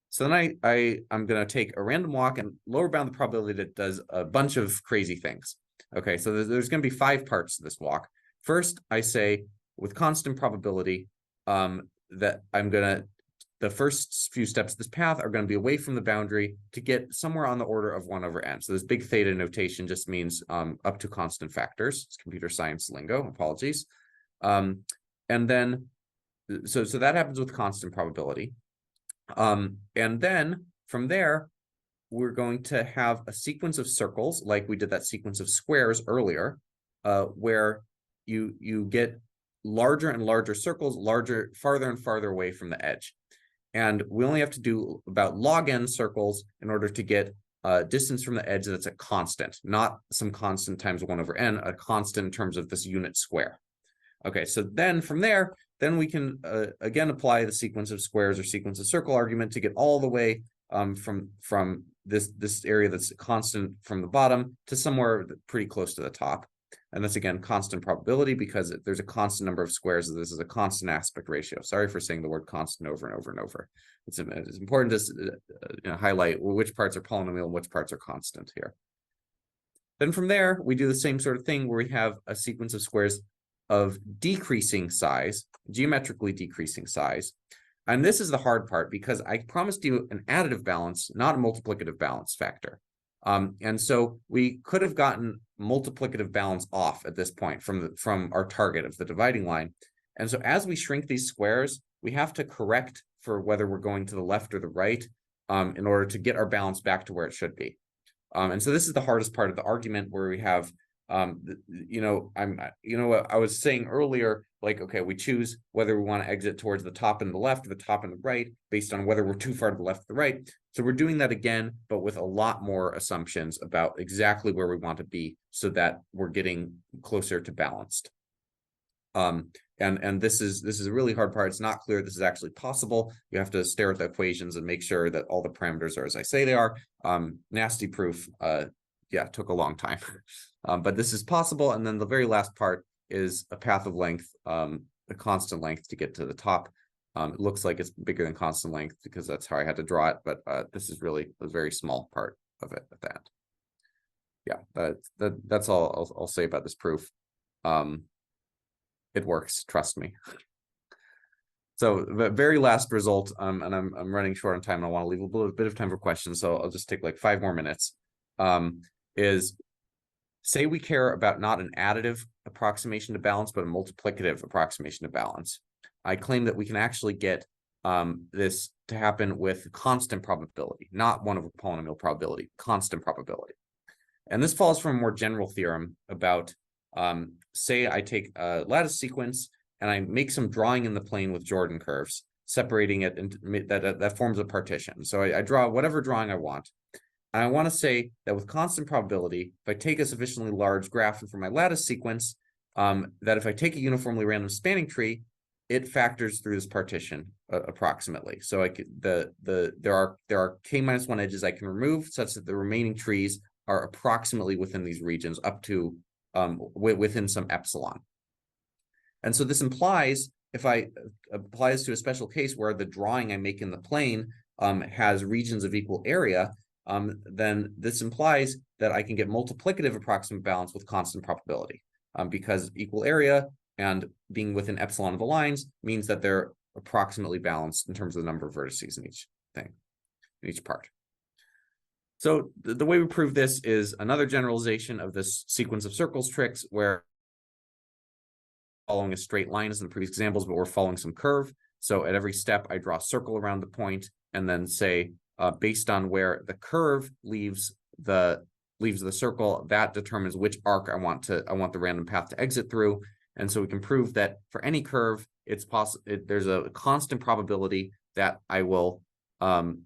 [SPEAKER 3] So then I'm going to take a random walk and lower bound the probability that it does a bunch of crazy things. Okay, so there's going to be 5 parts to this walk. First, I say with constant probability that the first few steps of this path are going to be away from the boundary to get somewhere on the order of 1 over n. So this big theta notation just means up to constant factors. It's computer science lingo, apologies. And then, so that happens with constant probability. And then from there, we're going to have a sequence of circles, like we did that sequence of squares earlier, where you get larger and larger circles, farther and farther away from the edge. And we only have to do about log n circles in order to get distance from the edge that's a constant, not some constant times 1 over n, a constant in terms of this unit square. Okay, so then from there, then we can again apply the sequence of squares or sequence of circle argument to get all the way from this area that's constant from the bottom to somewhere pretty close to the top. And that's again constant probability because there's a constant number of squares. So this is a constant aspect ratio. Sorry for saying the word constant over and over and over. It's important to highlight which parts are polynomial and which parts are constant here. Then from there, we do the same sort of thing where we have a sequence of squares of decreasing size, geometrically decreasing size. And this is the hard part because I promised you an additive balance, not a multiplicative balance factor. And so we could have gotten multiplicative balance off at this point from our target of the dividing line. And so as we shrink these squares, we have to correct for whether we're going to the left or the right in order to get our balance back to where it should be. And so this is the hardest part of the argument where we have, I was saying earlier, like, okay, we choose whether we want to exit towards the top and the left or the top and the right based on whether we're too far to the left or the right. So we're doing that again, but with a lot more assumptions about exactly where we want to be so that we're getting closer to balanced. And this is a really hard part. It's not clear this is actually possible. You have to stare at the equations and make sure that all the parameters are as I say they are. Nasty proof, took a long time. But this is possible. And then the very last part is a path of length, a constant length to get to the top. It looks like it's bigger than constant length because that's how I had to draw it. But this is really a very small part of it at that. Yeah, that's all I'll say about this proof. It works, trust me. So the very last result, and I'm running short on time and I want to leave a little bit of time for questions. So I'll just take like 5 more minutes, is say we care about not an additive approximation to balance, but a multiplicative approximation to balance. I claim that we can actually get this to happen with constant probability, not 1 over polynomial probability, constant probability. And this follows from a more general theorem about, say I take a lattice sequence and I make some drawing in the plane with Jordan curves, separating it into that forms a partition. So I draw whatever drawing I want. And I want to say that with constant probability, if I take a sufficiently large graph for my lattice sequence, that if I take a uniformly random spanning tree, it factors through this partition approximately. So there are k-1 edges I can remove such that the remaining trees are approximately within these regions up to within some epsilon. And so this implies, if I apply this to a special case where the drawing I make in the plane has regions of equal area, then this implies that I can get multiplicative approximate balance with constant probability, because equal area and being within epsilon of the lines means that they're approximately balanced in terms of the number of vertices in each thing, in each part. So the way we prove this is another generalization of this sequence of circles tricks, where following a straight line as in the previous examples, but we're following some curve. So at every step, I draw a circle around the point and then say, based on where the curve leaves the circle, that determines which arc I want the random path to exit through. And so we can prove that for any curve, it's possible. There's a constant probability that I will follow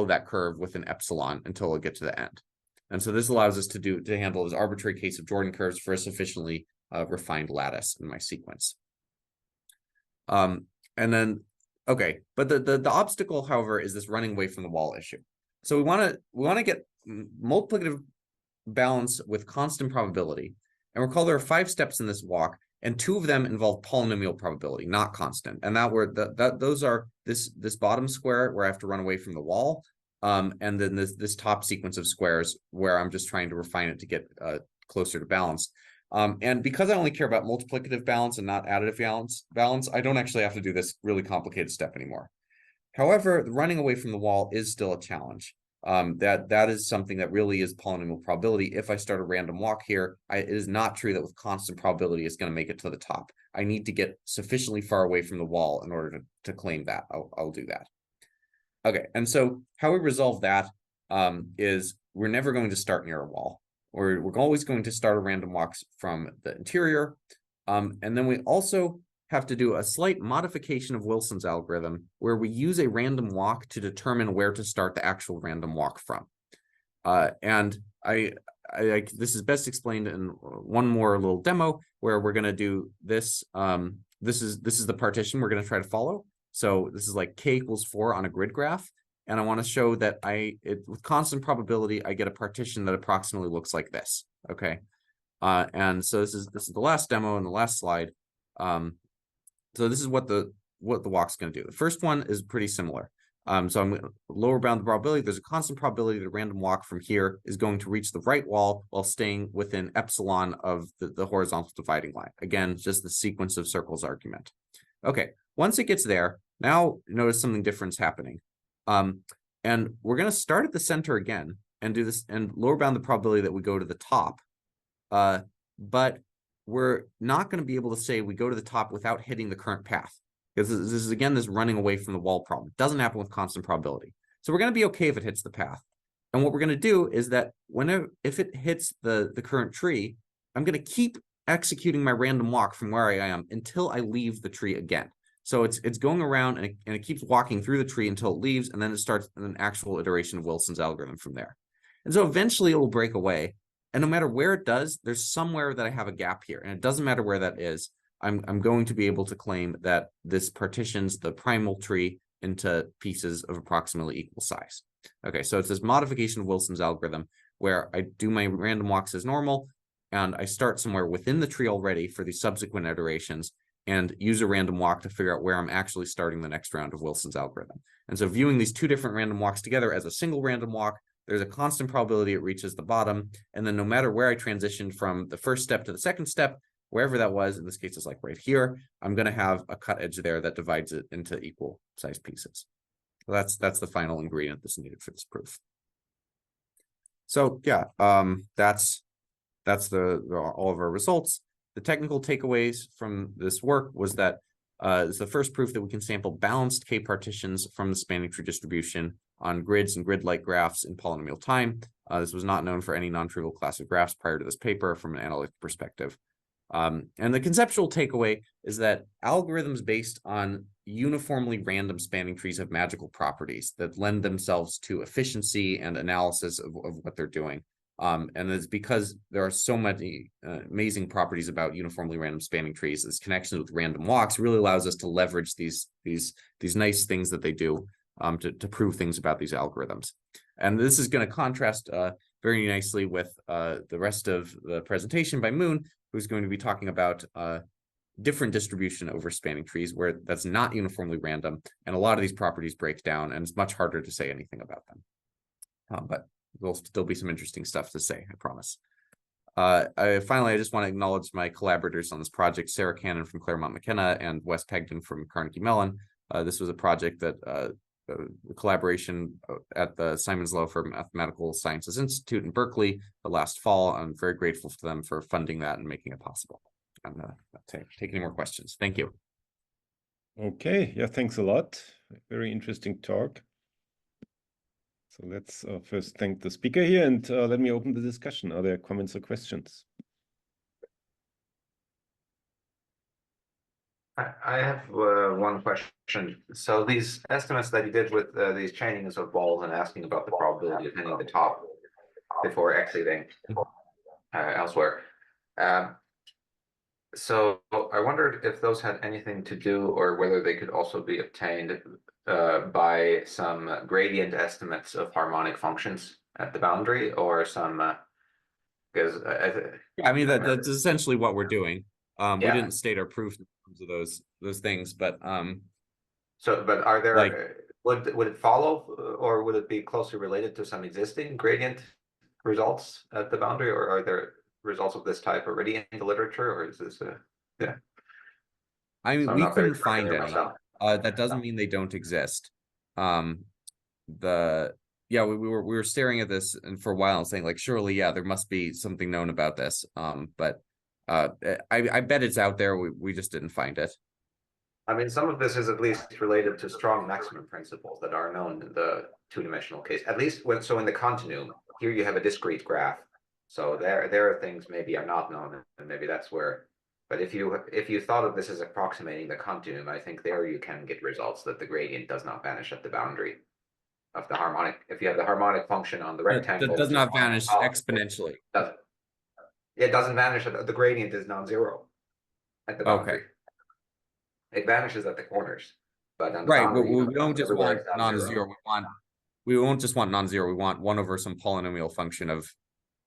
[SPEAKER 3] that curve with an epsilon until I get to the end. And so this allows us to handle this arbitrary case of Jordan curves for a sufficiently refined lattice in my sequence. And then, okay, but the obstacle, however, is this running away from the wall issue. So we want to get multiplicative balance with constant probability. And recall there are 5 steps in this walk, and 2 of them involve polynomial probability, not constant. And those are this bottom square where I have to run away from the wall, and then this top sequence of squares where I'm just trying to refine it to get closer to balance. And because I only care about multiplicative balance and not additive balance, I don't actually have to do this really complicated step anymore. However, running away from the wall is still a challenge. That is something that really is polynomial probability. If I start a random walk here, it is not true that with constant probability it's going to make it to the top. I need to get sufficiently far away from the wall in order to claim that. I'll do that. Okay, and so how we resolve that is we're never going to start near a wall. We're always going to start a random walks from the interior. And then we also have to do a slight modification of Wilson's algorithm where we use a random walk to determine where to start the actual random walk from. And this is best explained in one more little demo where we're going to do this. This is the partition we're going to try to follow. So this is like k = 4 on a grid graph. And I want to show that with constant probability, I get a partition that approximately looks like this. Okay. And so this is the last demo and the last slide. So this is what the walk's going to do. The first one is pretty similar. So I'm going to lower bound the probability. There's a constant probability that a random walk from here is going to reach the right wall while staying within epsilon of the horizontal dividing line. Again, just the sequence of circles argument. Okay, once it gets there, now notice something different is happening. And we're going to start at the center again and do this and lower bound the probability that we go to the top. But we're not going to be able to say we go to the top without hitting the current path, because this is again this running away from the wall problem. It doesn't happen with constant probability. So we're going to be okay if it hits the path. And what we're going to do is that if it hits the current tree, I'm going to keep executing my random walk from where I am until I leave the tree again. So it's going around and it keeps walking through the tree until it leaves, and then it starts an actual iteration of Wilson's algorithm from there. And so eventually it will break away. And no matter where it does, there's somewhere that I have a gap here. And it doesn't matter where that is. I'm going to be able to claim that this partitions the primal tree into pieces of approximately equal size. Okay, so it's this modification of Wilson's algorithm where I do my random walks as normal, and I start somewhere within the tree already for the subsequent iterations and use a random walk to figure out where I'm actually starting the next round of Wilson's algorithm. And so viewing these 2 different random walks together as a single random walk, there's a constant probability it reaches the bottom. And then no matter where I transitioned from the first step to the second step, wherever that was, in this case, it's like right here, I'm going to have a cut edge there that divides it into equal sized pieces. So that's the final ingredient that's needed for this proof. So yeah, that's all of our results. The technical takeaways from this work was that it's the first proof that we can sample balanced K partitions from the spanning tree distribution on grids and grid-like graphs in polynomial time. This was not known for any non-trivial class of graphs prior to this paper from an analytic perspective. And the conceptual takeaway is that algorithms based on uniformly random spanning trees have magical properties that lend themselves to efficiency and analysis of what they're doing. And it's because there are so many amazing properties about uniformly random spanning trees. This connections with random walks really allows us to leverage these nice things that they do to prove things about these algorithms. And this is going to contrast very nicely with the rest of the presentation by Moon, who's going to be talking about different distribution over spanning trees where that's not uniformly random. And a lot of these properties break down, and it's much harder to say anything about them. But there'll still be some interesting stuff to say, I promise. Finally, I just want to acknowledge my collaborators on this project, Sarah Cannon from Claremont McKenna and Wes Pegden from Carnegie Mellon. This was a project that the collaboration at the Simons Law for Mathematical Sciences Institute in Berkeley last fall. I'm very grateful to them for funding that and making it possible. I'm not take any more questions. Thank you.
[SPEAKER 1] Okay, yeah, thanks a lot. Very interesting talk. So let's first thank the speaker here, and let me open the discussion. Are there comments or questions?
[SPEAKER 4] I have one question. So these estimates that you did with these chainings of balls and asking about the probability of hitting the top before exiting elsewhere. So I wondered if those had anything to do, or whether they could also be obtained by some gradient estimates of harmonic functions at the boundary, or some because
[SPEAKER 3] I mean that's essentially what we're doing. We
[SPEAKER 4] Yeah.
[SPEAKER 3] didn't state our proof in terms of those things, but
[SPEAKER 4] but are there
[SPEAKER 3] like,
[SPEAKER 4] would it follow, or would it be closely related to some existing gradient results at the boundary, or are there results of this type already in the literature, or is this yeah?
[SPEAKER 3] I mean,
[SPEAKER 4] So I'm
[SPEAKER 3] we
[SPEAKER 4] not very
[SPEAKER 3] couldn't find
[SPEAKER 4] familiar
[SPEAKER 3] any.
[SPEAKER 4] myself.
[SPEAKER 3] That doesn't mean they don't exist. Yeah, we were staring at this and for a while and saying like, surely, yeah, there must be something known about this. But I bet it's out there. We just didn't find it.
[SPEAKER 4] I mean, some of this is at least related to strong maximum principles that are known in the two-dimensional case. At least so in the continuum, here you have a discrete graph. So there are things maybe are not known, and maybe that's where. But if you thought of this as approximating the continuum, I think there you can get results that the gradient does not vanish at the boundary of the harmonic. If you have the harmonic function on the rectangle,
[SPEAKER 3] That does not vanish exponentially.
[SPEAKER 4] It doesn't vanish. The gradient is non-zero at the boundary.
[SPEAKER 3] Okay.
[SPEAKER 4] It vanishes at the corners, but on the
[SPEAKER 3] Right.
[SPEAKER 4] boundary,
[SPEAKER 3] We don't just want
[SPEAKER 4] it's
[SPEAKER 3] non-zero. We won't just want non-zero. We want 1 over some polynomial function of.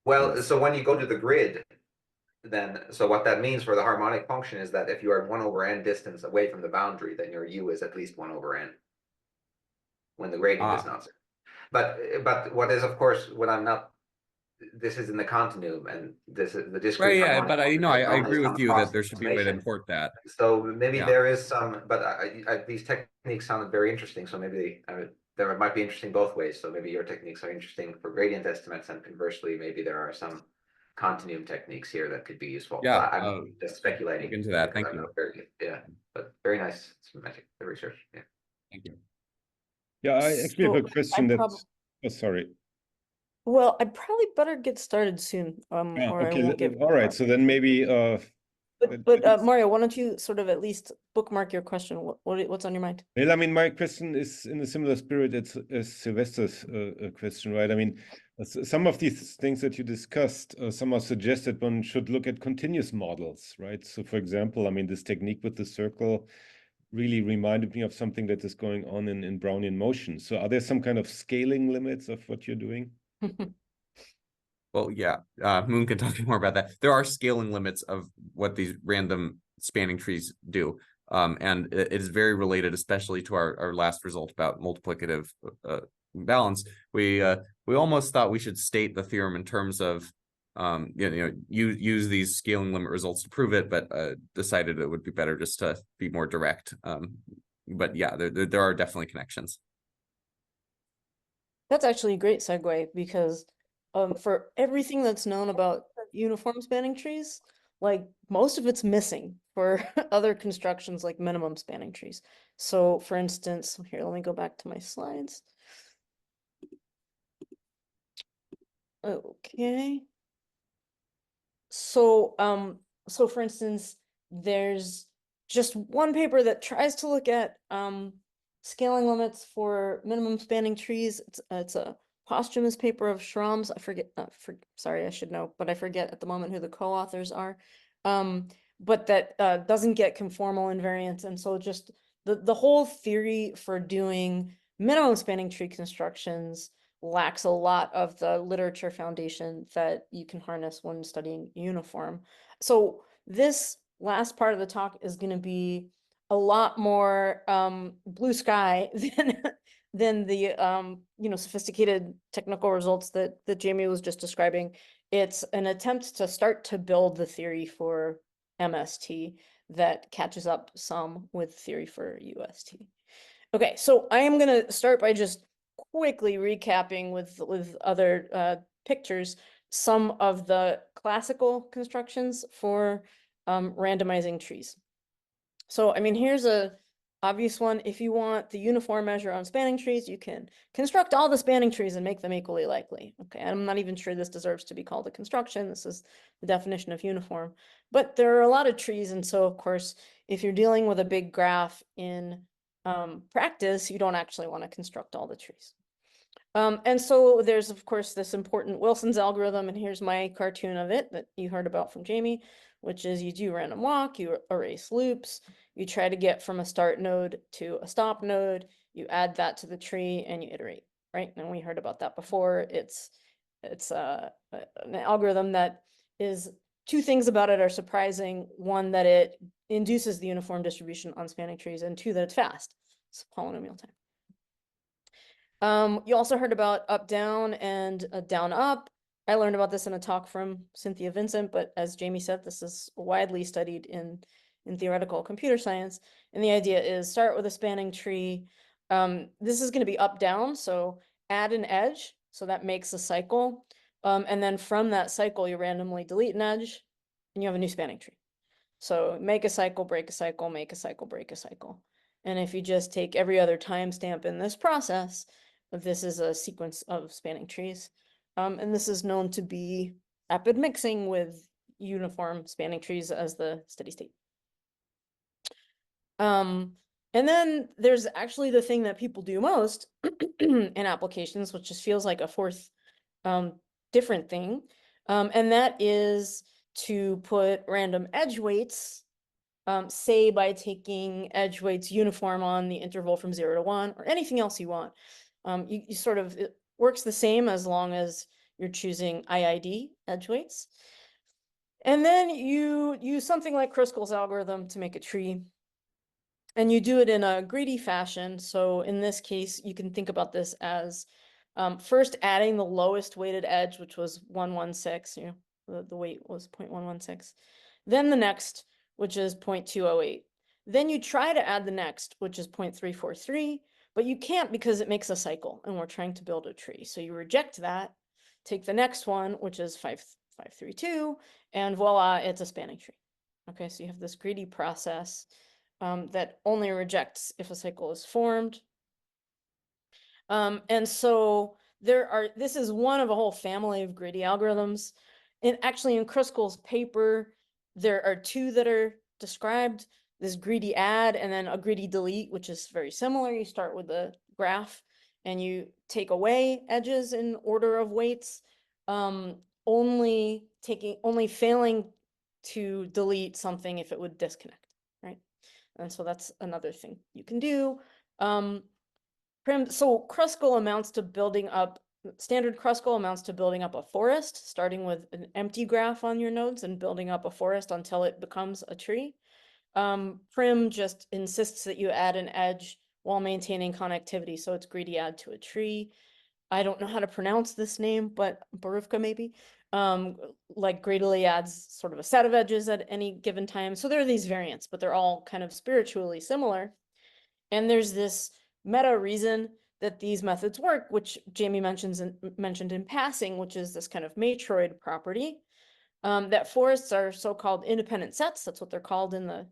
[SPEAKER 4] Well, so when you go to the grid, then so what that means for the harmonic function is that if you are 1 over n distance away from the boundary, then your u is at least 1 over n. When the gradient is not zero. But what is, of course, what I'm not. This is in the continuum, and this is the discrete.
[SPEAKER 3] Right, yeah, but I agree with you that there should be a way to import that.
[SPEAKER 4] So maybe there is some, but these techniques sounded very interesting. So maybe there might be interesting both ways. So maybe your techniques are interesting for gradient estimates, and conversely, maybe there are some continuum techniques here that could be useful.
[SPEAKER 3] Yeah,
[SPEAKER 4] I'm just speculating
[SPEAKER 3] into that. Thank you.
[SPEAKER 4] Yeah, but very nice schematic research. Yeah,
[SPEAKER 3] thank you.
[SPEAKER 1] Yeah, I actually have a question that's. Oh, sorry.
[SPEAKER 2] Well, I'd probably better get started soon. Or I won't get.
[SPEAKER 1] All right. So then maybe.
[SPEAKER 2] But Mario, why don't you sort of at least bookmark your question? What's on your mind?
[SPEAKER 1] Well, I mean, my question is in a similar spirit as Sylvester's question, right? I mean, some of these things that you discussed, somehow suggested one should look at continuous models, right? So, for example, I mean, this technique with the circle really reminded me of something that is going on in Brownian motion. So, are there some kind of scaling limits of what you're doing?
[SPEAKER 3] Well, yeah, Moon can talk more about that. There are scaling limits of what these random spanning trees do. And it is very related, especially to our last result about multiplicative balance. We almost thought we should state the theorem in terms of use these scaling limit results to prove it, but decided it would be better just to be more direct. But yeah, there are definitely connections.
[SPEAKER 2] That's actually a great segue, because for everything that's known about uniform spanning trees, like most of it's missing for other constructions like minimum spanning trees. So for instance, here, let me go back to my slides. Okay. So for instance, there's just one paper that tries to look at scaling limits for minimum spanning trees. It's a posthumous paper of Schramm's. I forget, sorry, I should know, but I forget at the moment who the co-authors are. But that doesn't get conformal invariance. And so just the whole theory for doing minimum spanning tree constructions lacks a lot of the literature foundation that you can harness when studying uniform. So this last part of the talk is going to be a lot more blue sky than the sophisticated technical results that Jamie was just describing. It's an attempt to start to build the theory for MST that catches up some with theory for UST. Okay, so I am going to start by just quickly recapping with other pictures some of the classical constructions for randomizing trees. So, I mean, here's a obvious one. If you want the uniform measure on spanning trees, you can construct all the spanning trees and make them equally likely. Okay, I'm not even sure this deserves to be called a construction. This is the definition of uniform. But there are a lot of trees, and so, of course, if you're dealing with a big graph in practice, you don't actually want to construct all the trees. And so there's, of course, this important Wilson's algorithm, and here's my cartoon of it that you heard about from Jamie, which is you do random walk, you erase loops, you try to get from a start node to a stop node, you add that to the tree, and you iterate, right? And we heard about that before. It's an algorithm that is, two things about it are surprising. One, that it induces the uniform distribution on spanning trees, and two, that it's fast. It's polynomial time. You also heard about up-down and down-up. I learned about this in a talk from Cynthia Vincent, but as Jamie said, this is widely studied in theoretical computer science. And the idea is start with a spanning tree. This is going to be up-down, so add an edge, so that makes a cycle. And then from that cycle, you randomly delete an edge, and you have a new spanning tree. So make a cycle, break a cycle, make a cycle, break a cycle. And if you just take every other timestamp in this process, this is a sequence of spanning trees. And this is known to be rapid mixing with uniform spanning trees as the steady state. And then there's actually the thing that people do most in applications, which just feels like a fourth different thing. And that is to put random edge weights, say by taking edge weights uniform on the interval from 0 to 1, or anything else you want. You sort of, it works the same as long as you're choosing IID edge weights. And then you use something like Kruskal's algorithm to make a tree. And you do it in a greedy fashion. So in this case, you can think about this as first adding the lowest weighted edge, which was 116, the weight was 0.116. Then the next, which is 0.208. Then you try to add the next, which is 0.343, but you can't because it makes a cycle and we're trying to build a tree. So you reject that, take the next one, which is 532, and voila, it's a spanning tree. Okay, so you have this greedy process that only rejects if a cycle is formed. And so this is one of a whole family of greedy algorithms. And actually in Kruskal's paper, there are two that are described, this greedy add and then a greedy delete, which is very similar. You start with the graph and you take away edges in order of weights, only failing to delete something if it would disconnect, right? And so that's another thing you can do. So Kruskal amounts to building up, standard Kruskal amounts to building up a forest, starting with an empty graph on your nodes and building up a forest until it becomes a tree. Prim just insists that you add an edge while maintaining connectivity, so it's greedy add to a tree. I don't know how to pronounce this name, but Barufka maybe. Like greedily adds sort of a set of edges at any given time. So there are these variants, but they're all kind of spiritually similar. And there's this meta reason that these methods work, which Jamie mentioned in passing, which is this kind of matroid property, that forests are so-called independent sets. That's what they're called in the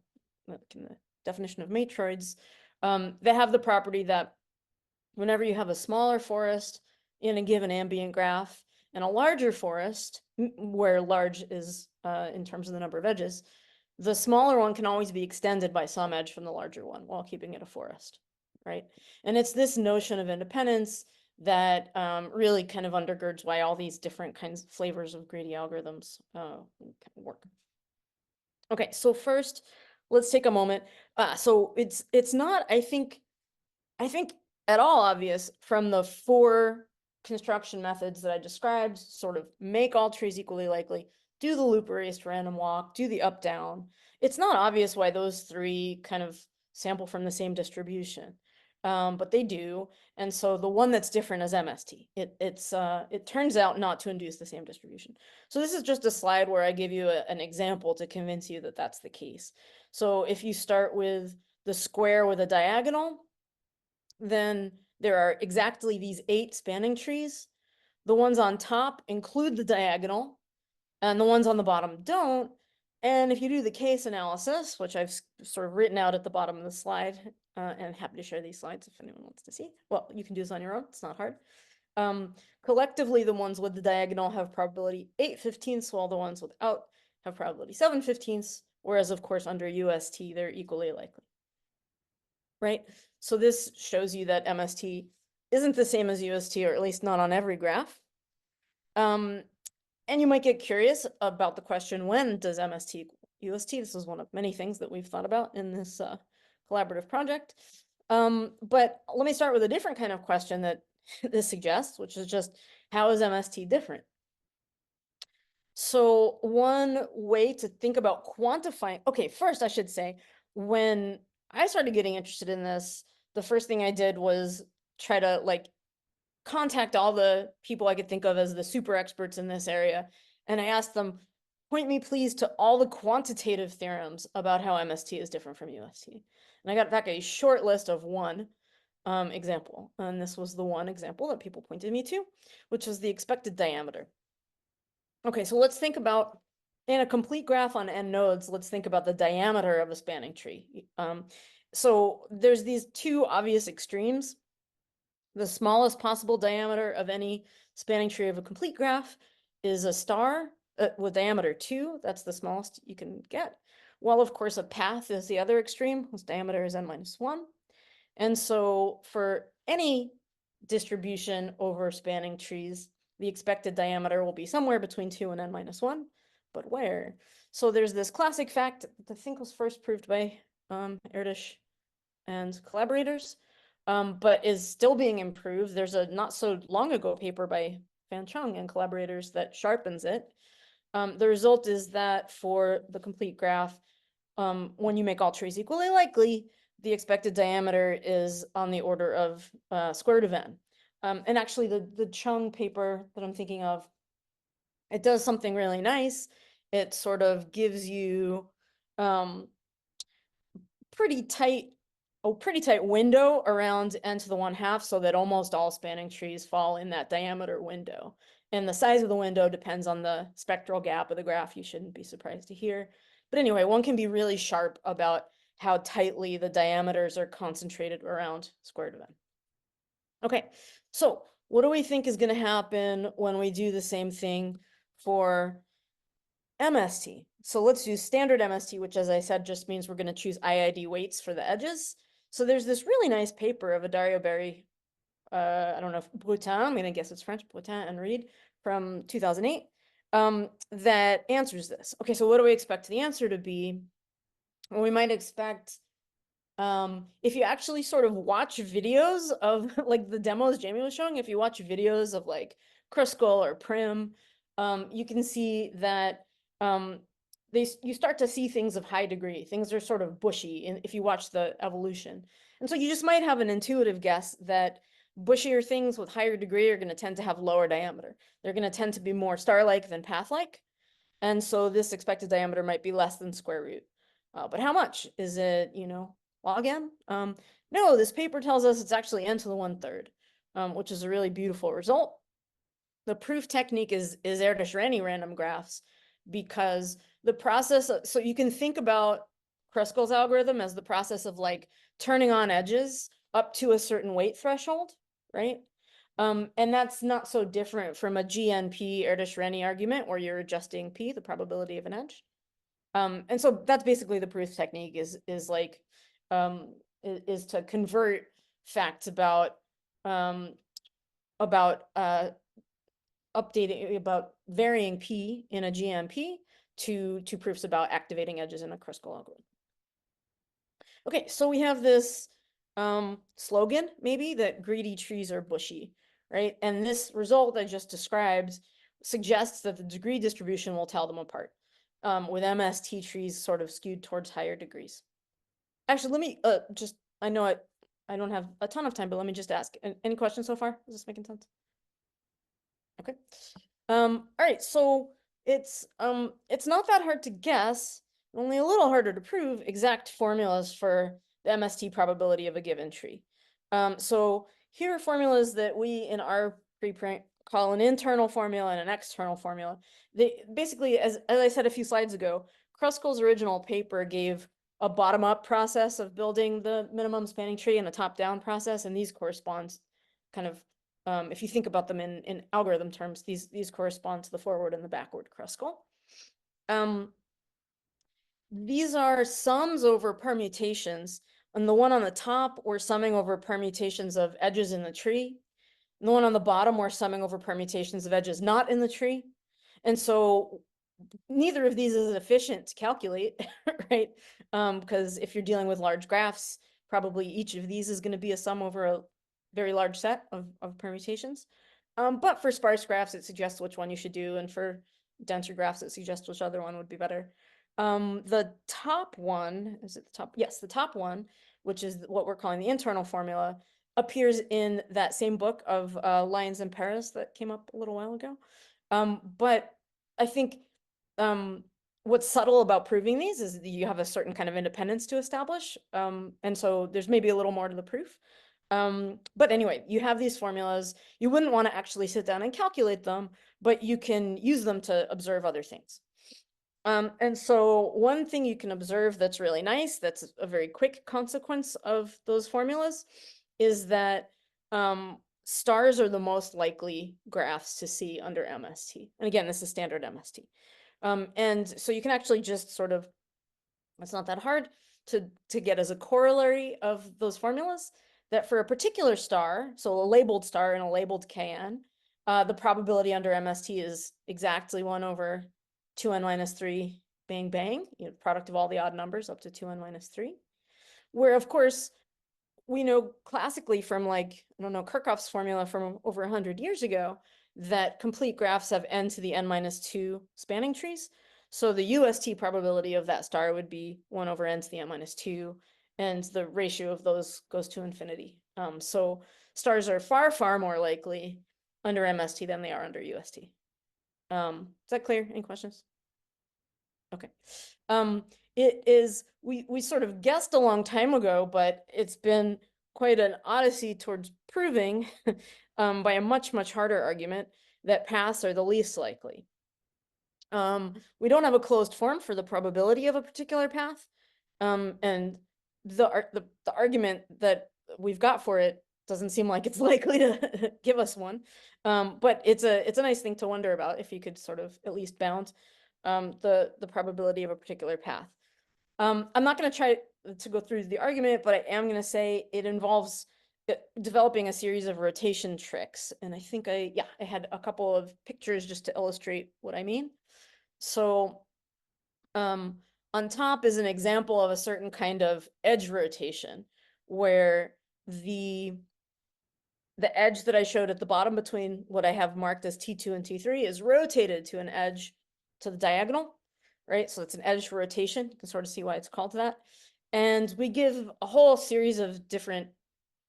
[SPEAKER 2] definition of matroids. They have the property that whenever you have a smaller forest in a given ambient graph and a larger forest, where large is in terms of the number of edges, the smaller one can always be extended by some edge from the larger one while keeping it a forest, right? And it's this notion of independence that really kind of undergirds why all these different kinds of flavors of greedy algorithms work. Okay, so first, let's take a moment. So it's not, I think at all obvious from the 4 construction methods that I described, sort of make all trees equally likely, do the loop erased random walk, do the up down. It's not obvious why those 3 kind of sample from the same distribution, but they do. And so the one that's different is MST. It turns out not to induce the same distribution. So this is just a slide where I give you an example to convince you that that's the case. So if you start with the square with a diagonal, then there are exactly these 8 spanning trees. The ones on top include the diagonal, and the ones on the bottom don't. And if you do the case analysis, which I've sort of written out at the bottom of the slide, and happy to share these slides if anyone wants to see. Well, you can do this on your own, it's not hard. Collectively, the ones with the diagonal have probability 8/15, while the ones without have probability 7/15, whereas of course under UST, they're equally likely. Right? So this shows you that MST isn't the same as UST, or at least not on every graph. And you might get curious about the question, when does MST equal UST? This is one of many things that we've thought about in this collaborative project. But let me start with a different kind of question that this suggests, which is just, how is MST different? So one way to think about quantifying, okay, first I should say, when I started getting interested in this, the first thing I did was try to like contact all the people I could think of as the super experts in this area. And I asked them, point me please to all the quantitative theorems about how MST is different from UST. And I got back a short list of 1 example. And this was the one example that people pointed me to, which was the expected diameter. Okay, so let's think about, in a complete graph on n nodes, let's think about the diameter of a spanning tree. So there's these 2 obvious extremes. The smallest possible diameter of any spanning tree of a complete graph is a star with diameter 2. That's the smallest you can get. While of course a path is the other extreme, whose diameter is n-1. And so for any distribution over spanning trees, the expected diameter will be somewhere between 2 and n-1, but where? So there's this classic fact that I think was first proved by Erdős and collaborators, but is still being improved. There's a not so long ago paper by Van Chung and collaborators that sharpens it. The result is that for the complete graph, when you make all trees equally likely, the expected diameter is on the order of square root of n. And actually the Chung paper that I'm thinking of, it does something really nice. It sort of gives you pretty tight window around n to the 1/2, so that almost all spanning trees fall in that diameter window. And the size of the window depends on the spectral gap of the graph. You shouldn't be surprised to hear. But anyway, one can be really sharp about how tightly the diameters are concentrated around square root of n. Okay, so what do we think is going to happen when we do the same thing for MST? So let's do standard MST, which, as I said, just means we're going to choose IID weights for the edges. So there's this really nice paper of Dario Berry, I don't know if Brutin, I'm going to guess it's French, Brutin and Reed, from 2008, that answers this. Okay, so what do we expect the answer to be? Well, we might expect, if you actually sort of watch videos of like the demos Jamie was showing, if you watch videos of like Kruskal or Prim, you can see that you start to see things of high degree. Things are sort of bushy if you watch the evolution. And so you just might have an intuitive guess that bushier things with higher degree are going to tend to have lower diameter. They're going to tend to be more star-like than path-like. And so this expected diameter might be less than square root. But how much? Is it, log n? No, this paper tells us it's actually n to the 1/3, which is a really beautiful result. The proof technique is Erdős-Renyi random graphs, because the process, so you can think about Kruskal's algorithm as the process of like turning on edges up to a certain weight threshold, right? And that's not so different from a GNP Erdős-Renyi argument where you're adjusting P, the probability of an edge. And so that's basically the proof technique is to convert facts about about varying P in a GMP to proofs about activating edges in a Kruskal algorithm. Okay, so we have this slogan, maybe, that greedy trees are bushy, right? And this result I just described suggests that the degree distribution will tell them apart, with MST trees sort of skewed towards higher degrees. Actually, let me I know I don't have a ton of time, but let me just ask. Any questions so far? Is this making sense? Okay. All right, so it's not that hard to guess, only a little harder to prove exact formulas for the MST probability of a given tree. So here are formulas that we in our preprint call an internal formula and an external formula. They basically, as I said a few slides ago, Kruskal's original paper gave a bottom-up process of building the minimum spanning tree and a top-down process, and these correspond kind of, if you think about them in algorithm terms, these correspond to the forward and the backward Kruskal. These are sums over permutations, and the one on the top we're summing over permutations of edges in the tree, and the one on the bottom we're summing over permutations of edges not in the tree. And so neither of these is efficient to calculate, right? Because if you're dealing with large graphs, probably each of these is going to be a sum over a very large set of permutations. But for sparse graphs, it suggests which one you should do, and for denser graphs, it suggests which other one would be better. The top one, is it the top? Yes, the top one, which is what we're calling the internal formula, appears in that same book of Lyons and Paris that came up a little while ago. But I think what's subtle about proving these is that you have a certain kind of independence to establish. And so there's maybe a little more to the proof. But anyway, you have these formulas. You wouldn't want to actually sit down and calculate them, but you can use them to observe other things. And so one thing you can observe that's really nice, that's a very quick consequence of those formulas, is that stars are the most likely graphs to see under MST. And again, this is standard MST. And so you can actually just sort of, it's not that hard to get as a corollary of those formulas that for a particular star, so a labeled star and a labeled Kn, the probability under MST is exactly 1 over 2n minus 3 bang bang, product of all the odd numbers up to 2n minus 3. Where of course, we know classically from like, I don't know, Kirchhoff's formula from over 100 years ago, that complete graphs have n to the n minus 2 spanning trees. So the UST probability of that star would be 1 over n to the n minus 2, and the ratio of those goes to infinity. So stars are far, far more likely under MST than they are under UST. Is that clear? Any questions? Okay. It is, we sort of guessed a long time ago, but it's been quite an odyssey towards proving by a much, much harder argument that paths are the least likely. We don't have a closed form for the probability of a particular path. And the argument that we've got for it doesn't seem like it's likely to give us one. But it's a nice thing to wonder about if you could sort of at least bound the probability of a particular path. I'm not going to try to go through the argument, but I am going to say it involves developing a series of rotation tricks. And I think I had a couple of pictures just to illustrate what I mean. So on top is an example of a certain kind of edge rotation where the edge that I showed at the bottom between what I have marked as T2 and T3 is rotated to an edge to the diagonal, right? So it's an edge rotation. You can sort of see why it's called that. And we give a whole series of different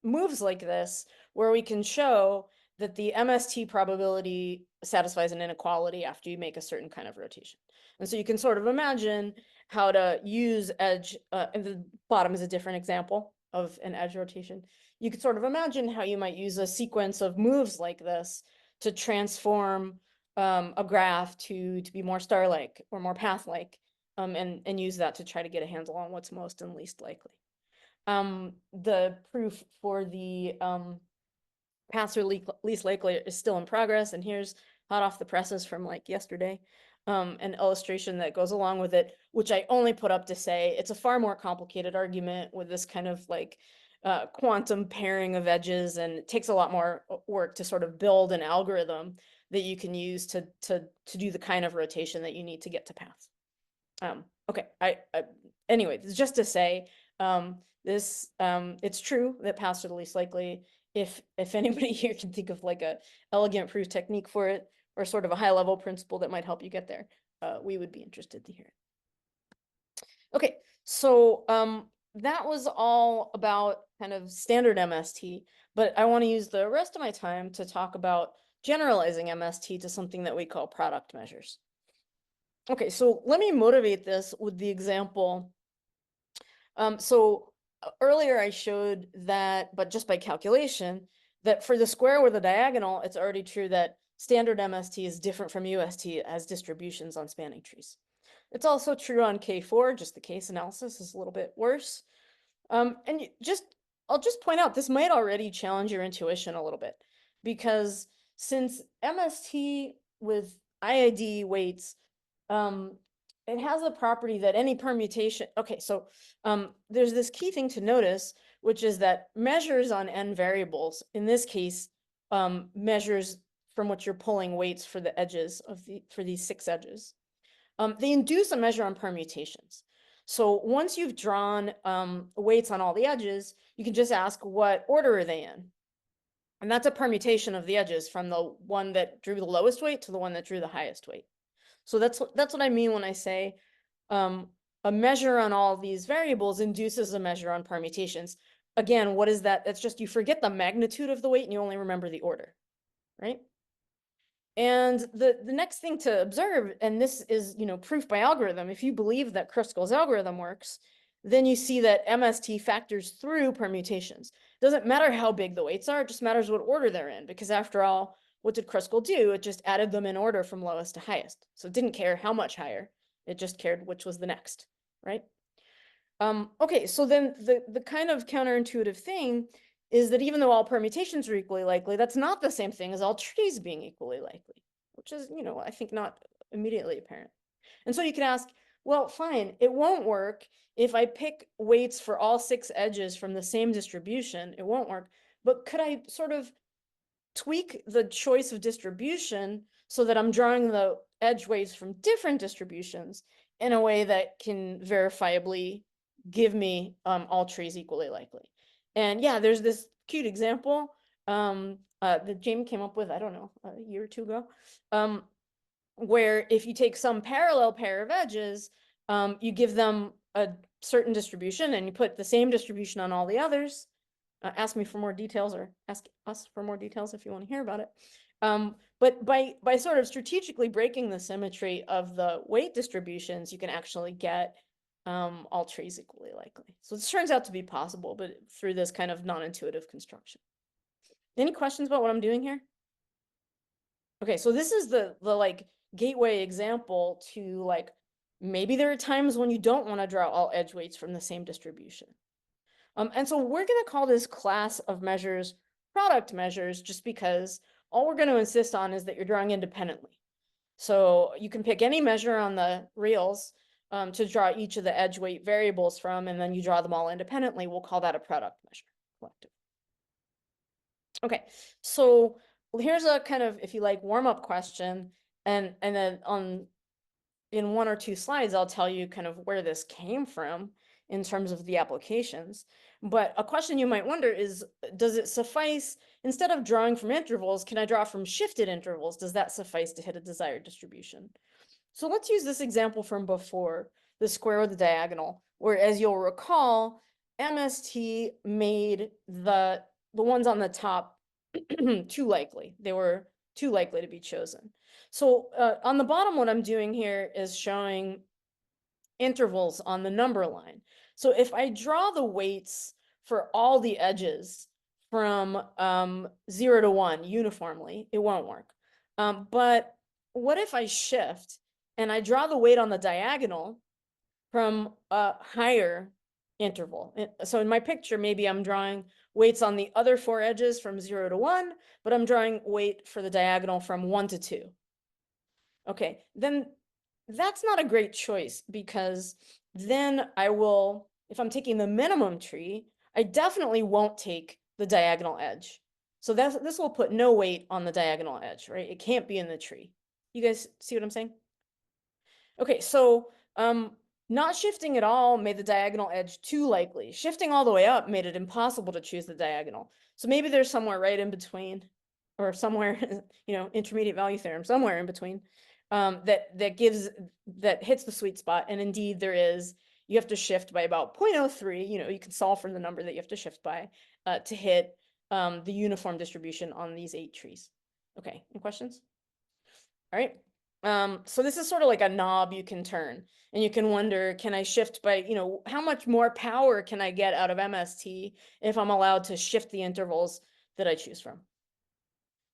[SPEAKER 2] moves like this where we can show that the MST probability satisfies an inequality after you make a certain kind of rotation. And so you can sort of imagine how to use edge, and the bottom is a different example of an edge rotation. You could sort of imagine how you might use a sequence of moves like this to transform a graph to be more star-like or more path-like, and use that to try to get a handle on what's most and least likely. The proof for the paths are least likely is still in progress, and here's hot off the presses from like yesterday, an illustration that goes along with it, which I only put up to say it's a far more complicated argument with this kind of like quantum pairing of edges, and it takes a lot more work to sort of build an algorithm that you can use to do the kind of rotation that you need to get to paths. Okay, anyway, just to say, it's true that paths are the least likely. If anybody here can think of like a elegant proof technique for it, or sort of a high level principle that might help you get there, we would be interested to hear it. Okay, so that was all about kind of standard MST, but I want to use the rest of my time to talk about generalizing MST to something that we call product measures. Okay, so let me motivate this with the example. Earlier I showed that, but just by calculation, that for the square with a diagonal, it's already true that standard MST is different from UST as distributions on spanning trees. It's also true on K4, just the case analysis is a little bit worse. And I'll just point out, this might already challenge your intuition a little bit, because since MST with IID weights, it has the property that any permutation, okay, so there's this key thing to notice, which is that measures on n variables, in this case, measures from which you're pulling weights for the edges of for these 6 edges, they induce a measure on permutations. So once you've drawn weights on all the edges, you can just ask what order are they in? And that's a permutation of the edges from the one that drew the lowest weight to the one that drew the highest weight. So that's what I mean when I say a measure on all these variables induces a measure on permutations. Again, what is that? That's just you forget the magnitude of the weight and you only remember the order, right? And the next thing to observe, and this is, proof by algorithm, if you believe that Kruskal's algorithm works, then you see that MST factors through permutations. Doesn't matter how big the weights are, it just matters what order they're in, because after all, what did Kruskal do? It just added them in order from lowest to highest. So it didn't care how much higher, it just cared which was the next, right? Okay, so then the kind of counterintuitive thing is that even though all permutations are equally likely, that's not the same thing as all trees being equally likely, which is, I think not immediately apparent. And so you can ask, well, fine, it won't work if I pick weights for all 6 edges from the same distribution, it won't work, but could I sort of tweak the choice of distribution so that I'm drawing the edge weights from different distributions in a way that can verifiably give me all trees equally likely? And yeah, there's this cute example that James came up with, I don't know, a year or 2 ago, where if you take some parallel pair of edges, you give them a certain distribution and you put the same distribution on all the others. Ask me for more details, or ask us for more details if you want to hear about it. But by sort of strategically breaking the symmetry of the weight distributions, you can actually get all trees equally likely. So this turns out to be possible, but through this kind of non-intuitive construction. Any questions about what I'm doing here? Okay, so this is the like gateway example to like, maybe there are times when you don't want to draw all edge weights from the same distribution. And so we're going to call this class of measures product measures, just because all we're going to insist on is that you're drawing independently. So you can pick any measure on the reals to draw each of the edge weight variables from, and then you draw them all independently. We'll call that a product measure collective. Okay, so here's a kind of, if you like, warm-up question, and then in 1 or 2 slides, I'll tell you kind of where this came from in terms of the applications. But a question you might wonder is, does it suffice, instead of drawing from intervals, can I draw from shifted intervals? Does that suffice to hit a desired distribution? So let's use this example from before, the square with the diagonal, where, as you'll recall, MST made the ones on the top too likely. They were too likely to be chosen. So on the bottom, what I'm doing here is showing intervals on the number line. So if I draw the weights for all the edges from 0 to 1 uniformly, it won't work. But what if I shift and I draw the weight on the diagonal from a higher interval? So in my picture, maybe I'm drawing weights on the other 4 edges from 0 to 1, but I'm drawing weight for the diagonal from 1 to 2. Okay, then that's not a great choice, because then I will, if I'm taking the minimum tree, I definitely won't take the diagonal edge. So this will put no weight on the diagonal edge, right? It can't be in the tree. You guys see what I'm saying? Okay, so not shifting at all made the diagonal edge too likely. Shifting all the way up made it impossible to choose the diagonal. So maybe there's somewhere right in between, or somewhere, intermediate value theorem, somewhere in between, that hits the sweet spot. And indeed there is. You have to shift by about 0.03. You can solve for the number that you have to shift by to hit the uniform distribution on these 8 trees. Okay, any questions? All right. So this is sort of like a knob you can turn, and you can wonder, can I shift by, how much more power can I get out of MST if I'm allowed to shift the intervals that I choose from?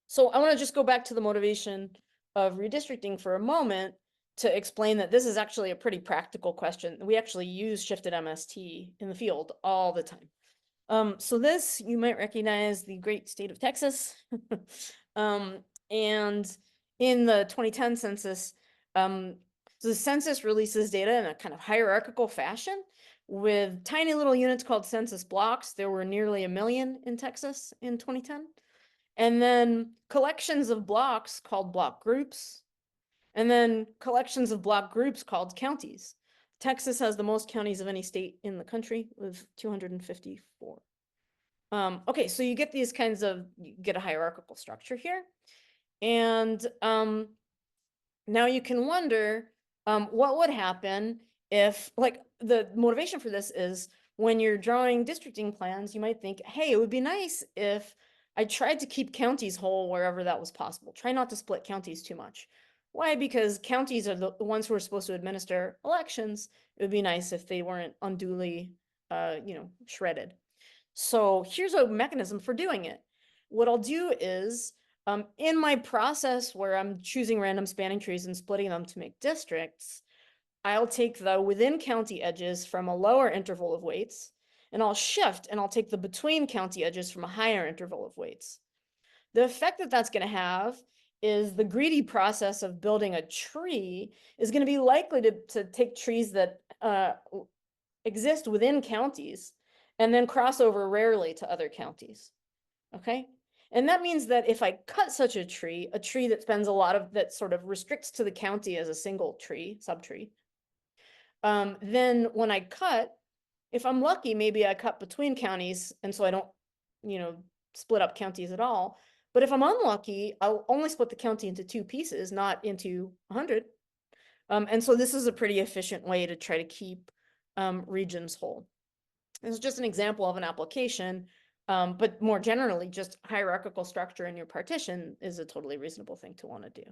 [SPEAKER 2] So I want to just go back to the motivation of redistricting for a moment to explain that this is actually a pretty practical question. We actually use shifted MST in the field all the time. So this, you might recognize the great state of Texas. And in the 2010 census, the census releases data in a kind of hierarchical fashion with tiny little units called census blocks. There were nearly 1 million in Texas in 2010. And then collections of blocks called block groups. And then collections of block groups called counties. Texas has the most counties of any state in the country with 254. Okay, so you get these kinds of, you get a hierarchical structure here. And now you can wonder what would happen if, like, the motivation for this is when you're drawing districting plans, you might think, hey, it would be nice if I tried to keep counties whole wherever that was possible. Try not to split counties too much. Why? Because counties are the ones who are supposed to administer elections. It would be nice if they weren't unduly, shredded. So here's a mechanism for doing it. What I'll do is, in my process where I'm choosing random spanning trees and splitting them to make districts, I'll take the within county edges from a lower interval of weights, and I'll shift and I'll take the between county edges from a higher interval of weights. The effect that that's going to have is the greedy process of building a tree is going to be likely to take trees that exist within counties and then cross over rarely to other counties. Okay? And that means that if I cut such a tree that spends a lot of, that sort of restricts to the county as a single tree, subtree, then when I cut, if I'm lucky, maybe I cut between counties, and so I don't, split up counties at all. But if I'm unlucky, I'll only split the county into 2 pieces, not into 100. And so this is a pretty efficient way to try to keep regions whole. This is just an example of an application, but more generally, just hierarchical structure in your partition is a totally reasonable thing to want to do.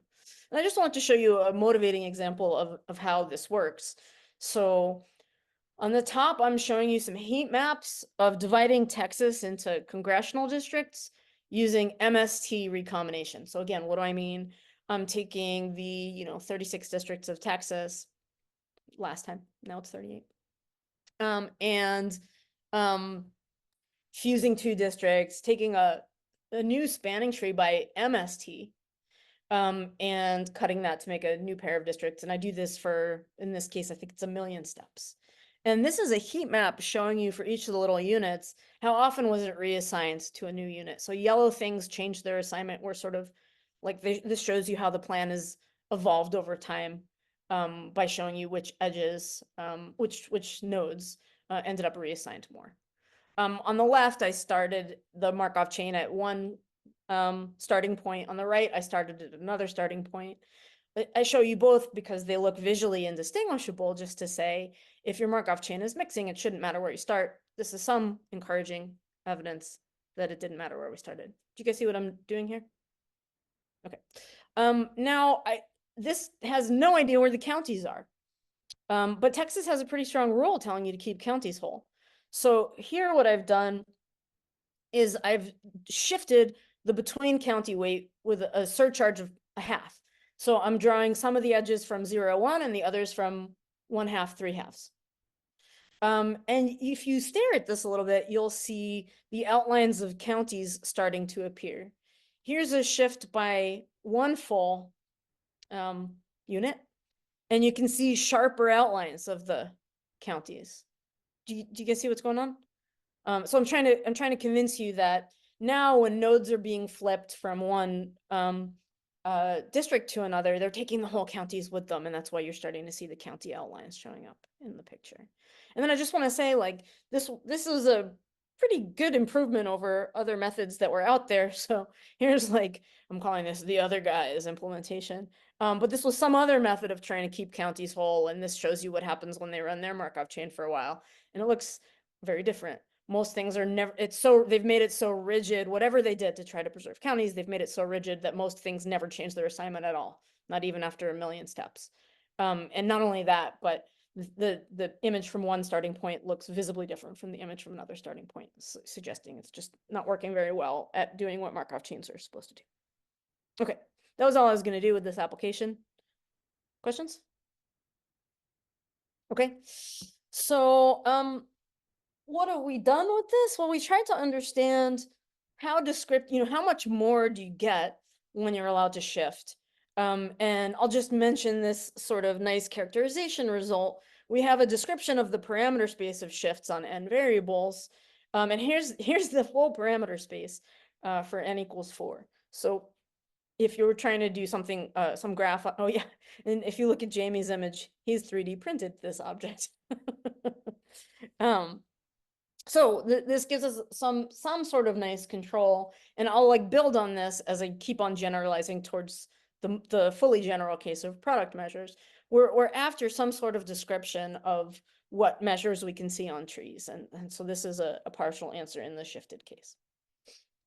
[SPEAKER 2] And I just want to show you a motivating example of how this works. So on the top, I'm showing you some heat maps of dividing Texas into congressional districts using MST recombination. So again, what do I mean? I'm taking the 36 districts of Texas last time. Now it's 38. And fusing 2 districts, taking a new spanning tree by MST, and cutting that to make a new pair of districts. And I do this for, in this case, I think it's 1 million steps. And this is a heat map showing you for each of the little units, how often was it reassigned to a new unit. So yellow things change their assignment. We're sort of like, this shows you how the plan is evolved over time, by showing you which edges, which nodes ended up reassigned more. On the left, I started the Markov chain at one starting point. On the right, I started at another starting point. I show you both because they look visually indistinguishable, just to say, if your Markov chain is mixing, it shouldn't matter where you start. This is some encouraging evidence that it didn't matter where we started. Do you guys see what I'm doing here? Okay. Now, this has no idea where the counties are. But Texas has a pretty strong rule telling you to keep counties whole. So here what I've done is I've shifted the between county weight with a surcharge of 1/2. So I'm drawing some of the edges from 0, 1 and the others from 1/2, 3/2. And if you stare at this a little bit, you'll see the outlines of counties starting to appear. Here's a shift by 1 full unit, and you can see sharper outlines of the counties. Do you guys see what's going on? So I'm trying to convince you that now when nodes are being flipped from one district to another, they're taking the whole counties with them, and that's why you're starting to see the county outlines showing up in the picture. And then I just want to say, like, this is a pretty good improvement over other methods that were out there. So here's, like, I'm calling this the other guy's implementation. But this was some other method of trying to keep counties whole, and this shows you what happens when they run their Markov chain for a while. And it looks very different. Most things are never, they've made it so rigid, whatever they did to try to preserve counties, they've made it so rigid that most things never change their assignment at all, not even after a million steps. And not only that, but the image from one starting point looks visibly different from the image from another starting point, suggesting it's just not working very well at doing what Markov chains are supposed to do. Okay, that was all I was going to do with this application. Questions? Okay, so what have we done with this? Well, we tried to understand how how much more do you get when you're allowed to shift? And I'll just mention this sort of nice characterization result. We have a description of the parameter space of shifts on n variables. And here's the whole parameter space for n equals 4. So if you were trying to do something, some graph, oh yeah, and if you look at Jamie's image, he's 3D printed this object. So this gives us some sort of nice control, and I'll like build on this as I keep on generalizing towards the fully general case of product measures. We're after some sort of description of what measures we can see on trees, and so this is a partial answer in the shifted case.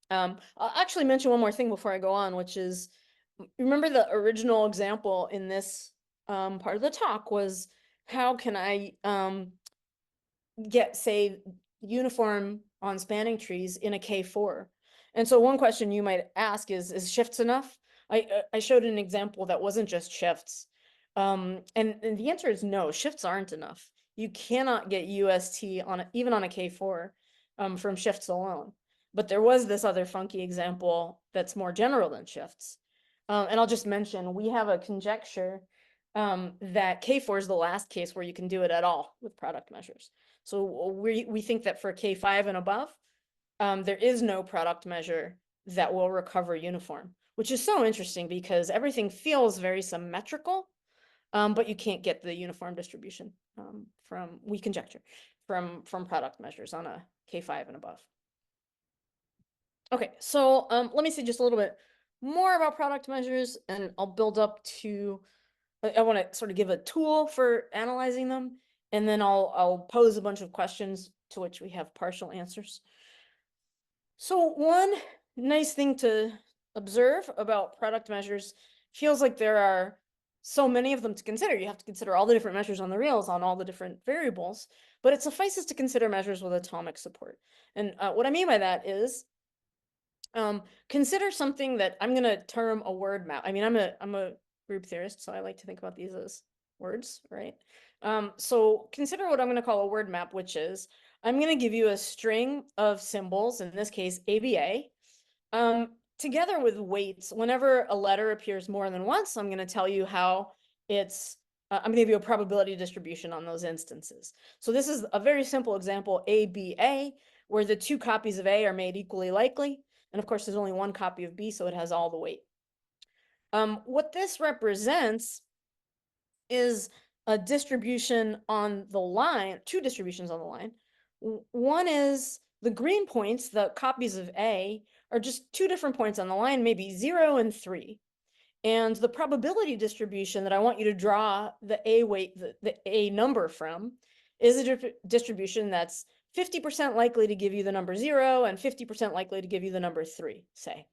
[SPEAKER 2] I'll actually mention one more thing before I go on, which is, remember the original example in this part of the talk was, how can I get, say, uniform on spanning trees in a K4? And so one question you might ask is shifts enough? I showed an example that wasn't just shifts. And the answer is no, shifts aren't enough. You cannot get UST even on a K4 from shifts alone. But there was this other funky example that's more general than shifts. And I'll just mention, we have a conjecture that K4 is the last case where you can do it at all with product measures. So we think that for K5 and above, there is no product measure that will recover uniform, which is so interesting because everything feels very symmetrical, but you can't get the uniform distribution we conjecture, from product measures on a K5 and above. Okay, so let me say just a little bit more about product measures, and I'll build up to, I want to sort of give a tool for analyzing them, and then I'll pose a bunch of questions to which we have partial answers. So one nice thing to observe about product measures, feels like there are so many of them to consider. You have to consider all the different measures on the rails on all the different variables, but it suffices to consider measures with atomic support. And what I mean by that is, consider something that I'm going to term a word map. I mean, I'm a group theorist, so I like to think about these as words, right? So consider what I'm going to call a word map, which is, I'm going to give you a string of symbols, in this case, ABA, together with weights. Whenever a letter appears more than once, I'm going to tell you how it's, I'm going to give you a probability distribution on those instances. So this is a very simple example, ABA, where the two copies of A are made equally likely. And of course, there's only one copy of B, so it has all the weight. What this represents is a distribution on the line, two distributions on the line. One is the green points, the copies of A, are just two different points on the line, maybe 0 and 3. And the probability distribution that I want you to draw the A weight, the A number from, is a distribution that's 50% likely to give you the number 0 and 50% likely to give you the number 3, say.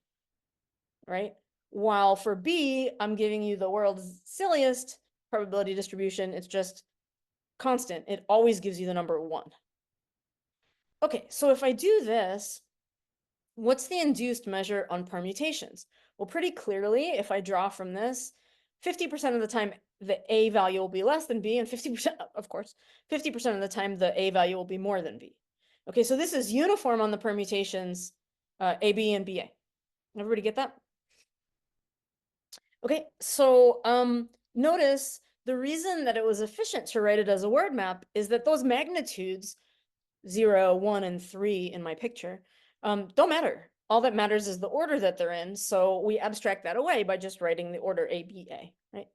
[SPEAKER 2] Right? While for B, I'm giving you the world's silliest probability distribution. It's just constant. It always gives you the number 1. Okay, so if I do this, what's the induced measure on permutations? Well, pretty clearly, if I draw from this, 50% of the time the A value will be less than B, and 50%, of course, 50% of the time the A value will be more than B. Okay, so this is uniform on the permutations AB and BA. Everybody get that? Okay, so notice the reason that it was efficient to write it as a word map is that those magnitudes 0, 1, and 3 in my picture, don't matter. All that matters is the order that they're in. So we abstract that away by just writing the order A, B, A, right?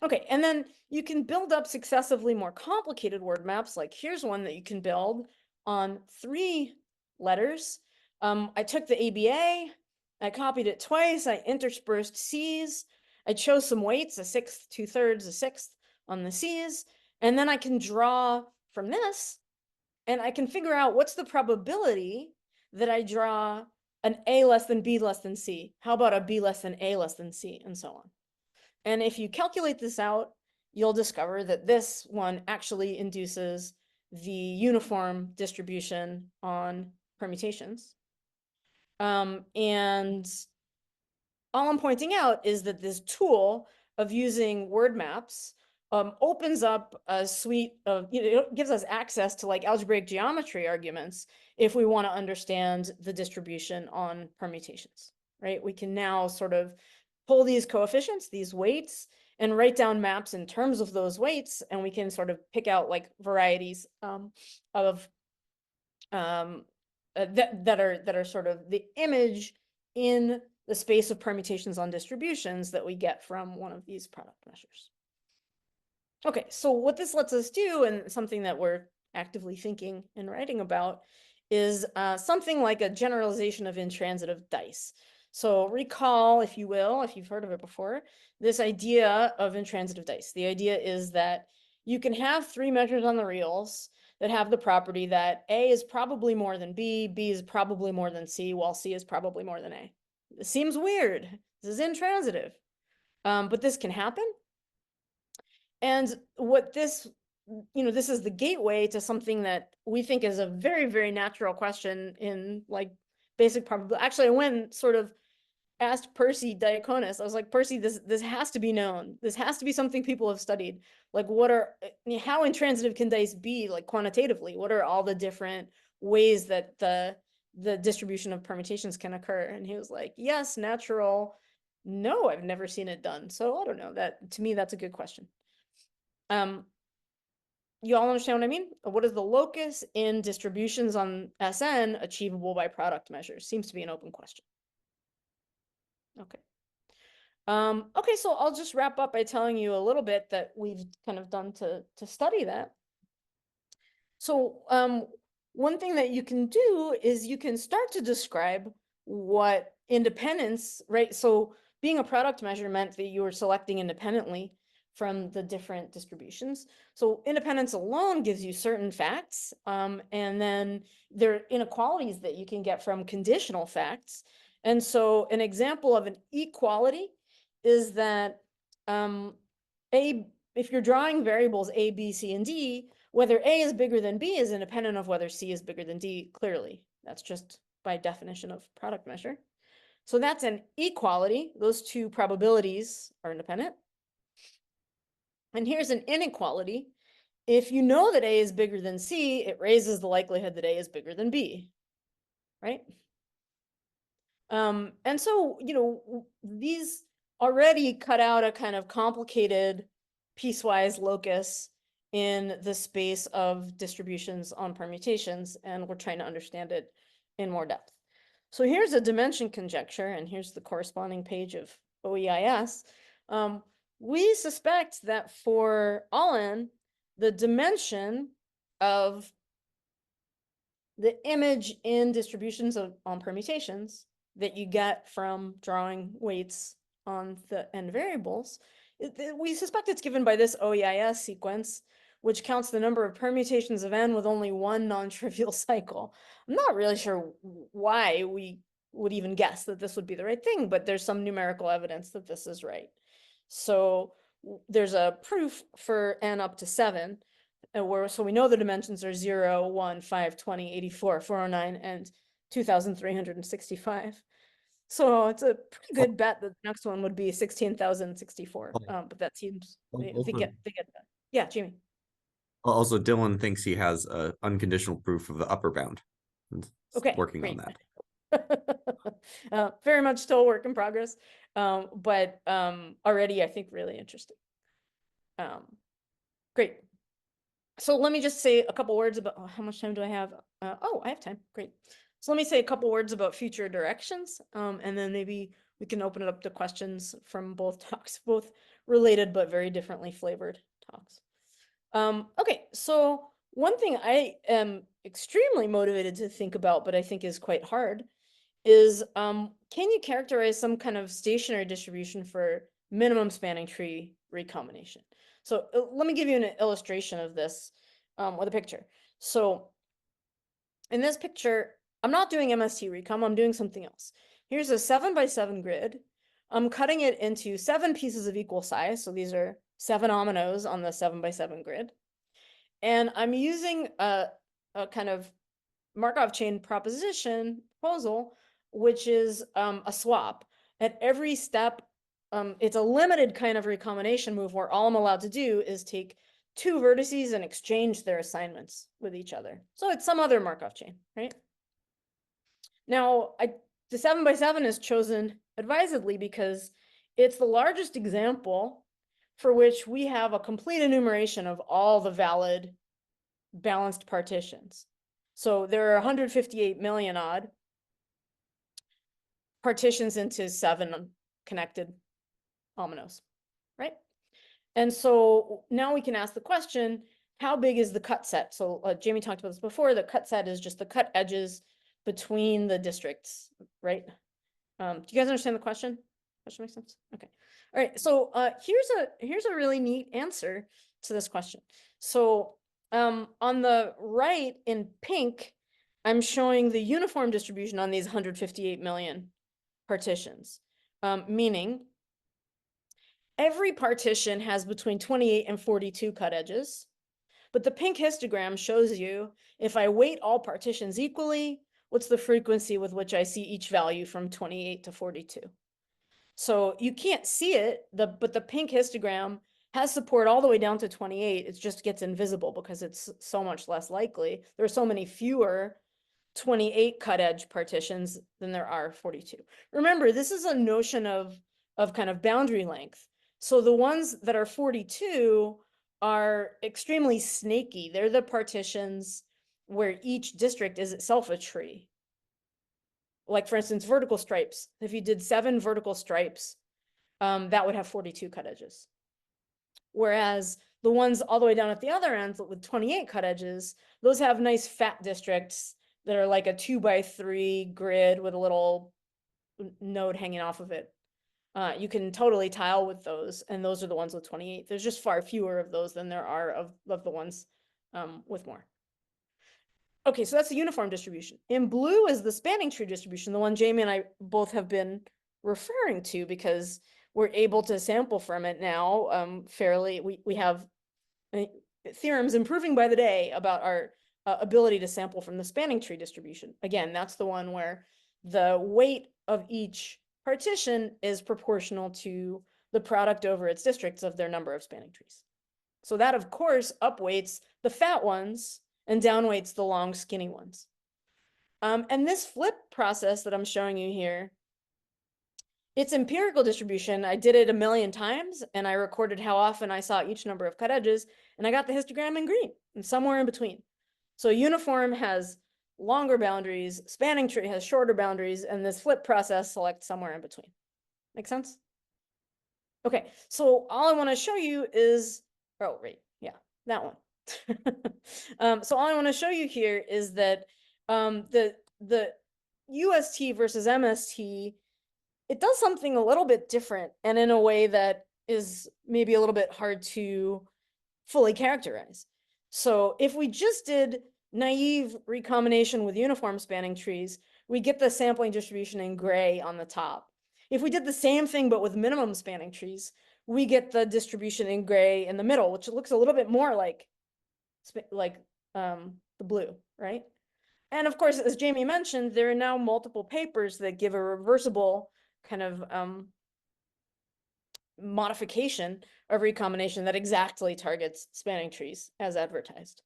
[SPEAKER 2] Okay, and then you can build up successively more complicated word maps. Like here's one that you can build on 3 letters. I took the ABA, I copied it twice, I interspersed C's, I chose some weights, a sixth, 2/3, a sixth on the C's, and then I can draw from this, and I can figure out what's the probability that I draw an A less than B less than C. How about a B less than A less than C, and so on. And if you calculate this out, you'll discover that this one actually induces the uniform distribution on permutations. And all I'm pointing out is that this tool of using word maps opens up a suite of, it gives us access to like algebraic geometry arguments if we want to understand the distribution on permutations, right? We can now sort of pull these coefficients, these weights, and write down maps in terms of those weights, and we can sort of pick out like varieties of that are sort of the image in the space of permutations on distributions that we get from one of these product measures. Okay, so what this lets us do, and something that we're actively thinking and writing about, is something like a generalization of intransitive dice. So recall, if you will, if you've heard of it before, this idea of intransitive dice. The idea is that you can have 3 measures on the reals that have the property that A is probably more than B, B is probably more than C, while C is probably more than A. It seems weird. This is intransitive, but this can happen. And what this, this is the gateway to something that we think is a very, very natural question in like basic probability. Actually, I went and sort of asked Percy Diaconis. I was like, Percy, this has to be known. This has to be something people have studied. Like, how intransitive can dice be, like quantitatively? What are all the different ways that the distribution of permutations can occur? And he was like, yes, natural. No, I've never seen it done. So I don't know. That, to me, that's a good question. You all understand what I mean? What is the locus in distributions on SN achievable by product measures? Seems to be an open question. Okay. Okay, so I'll just wrap up by telling you a little bit that we've kind of done to study that. So one thing that you can do is you can start to describe what independence, right? So being a product measure meant that you were selecting independently from the different distributions. So independence alone gives you certain facts, and then there are inequalities that you can get from conditional facts. And so an example of an equality is that if you're drawing variables A, B, C, and D, whether A is bigger than B is independent of whether C is bigger than D, clearly. That's just by definition of product measure. So that's an equality. Those two probabilities are independent. And here's an inequality. If you know that A is bigger than C, it raises the likelihood that A is bigger than B, right? And so, these already cut out a kind of complicated piecewise locus in the space of distributions on permutations, and we're trying to understand it in more depth. So here's a dimension conjecture, and here's the corresponding page of OEIS. We suspect that for all n, the dimension of the image in distributions on permutations that you get from drawing weights on the n variables, we suspect it's given by this OEIS sequence, which counts the number of permutations of n with only one non-trivial cycle. I'm not really sure why we would even guess that this would be the right thing, but there's some numerical evidence that this is right. So there's a proof for n up to 7, so we know the dimensions are 0, 1, 5, 20, 84, 409, and 2,365. So it's a pretty good bet that the next one would be 16,064. But that seems they get that. Yeah, Jamie.
[SPEAKER 3] Also, Dylan thinks he has a unconditional proof of the upper bound.
[SPEAKER 2] Okay,
[SPEAKER 3] working
[SPEAKER 2] great.
[SPEAKER 3] on that.
[SPEAKER 2] Very much still a work in progress, but already I think really interesting. Great. So let me just say a couple words about how much time do I have? Oh, I have time. Great. So let me say a couple words about future directions, and then maybe we can open it up to questions from both talks, both related but very differently flavored talks. Okay, so one thing I am extremely motivated to think about, but I think is quite hard, is can you characterize some kind of stationary distribution for minimum spanning tree recombination? So let me give you an illustration of this with a picture. So in this picture, I'm not doing MST recom, I'm doing something else. Here's a 7x7 grid. I'm cutting it into 7 pieces of equal size. So these are 7 ominoes on the 7x7 grid. And I'm using a kind of Markov chain proposition proposal, which is a swap. At every step, it's a limited kind of recombination move where all I'm allowed to do is take 2 vertices and exchange their assignments with each other. So it's some other Markov chain, right? Now, the 7x7 is chosen advisedly because it's the largest example for which we have a complete enumeration of all the valid balanced partitions. So there are 158 million odd partitions into 7 connected ominoes, right? And so now we can ask the question, how big is the cut set? So Jamie talked about this before, the cut set is just the cut edges between the districts, right? Do you guys understand the question? Question makes sense? Okay. All right, so here's a really neat answer to this question. So on the right in pink, I'm showing the uniform distribution on these 158 million partitions, meaning every partition has between 28 and 42 cut edges, but the pink histogram shows you if I weight all partitions equally, what's the frequency with which I see each value from 28 to 42. So you can't see it, but the pink histogram has support all the way down to 28. It just gets invisible because it's so much less likely. There are so many fewer 28 cut edge partitions than there are 42. Remember, this is a notion of kind of boundary length. So the ones that are 42 are extremely snaky. They're the partitions where each district is itself a tree. Like for instance, vertical stripes. If you did 7 vertical stripes, that would have 42 cut edges. Whereas the ones all the way down at the other end with 28 cut edges, those have nice fat districts that are like a 2x3 grid with a little node hanging off of it. You can totally tile with those, and those are the ones with 28. There's just far fewer of those than there are of the ones with more. Okay, so that's the uniform distribution. In blue is the spanning tree distribution, the one Jamie and I both have been referring to because we're able to sample from it now fairly. We have theorems improving by the day about our ability to sample from the spanning tree distribution. Again, that's the one where the weight of each partition is proportional to the product over its districts of their number of spanning trees. So that, of course, upweights the fat ones and downweights the long, skinny ones. And this flip process that I'm showing you here, it's empirical distribution. I did it 1 million times, and I recorded how often I saw each number of cut edges, and I got the histogram in green, and somewhere in between. So uniform has longer boundaries, spanning tree has shorter boundaries, and this flip process selects somewhere in between. Make sense? Okay, so all I want to show you is, oh, right, yeah, that one. So all I want to show you here is that the UST versus MST, it does something a little bit different and in a way that is maybe a little bit hard to fully characterize. So if we just did naive recombination with uniform spanning trees, we get the sampling distribution in gray on the top. If we did the same thing but with minimum spanning trees, we get the distribution in gray in the middle, which looks a little bit more like the blue, right? And of course, as Jamie mentioned, there are now multiple papers that give a reversible kind of modification of recombination that exactly targets spanning trees as advertised,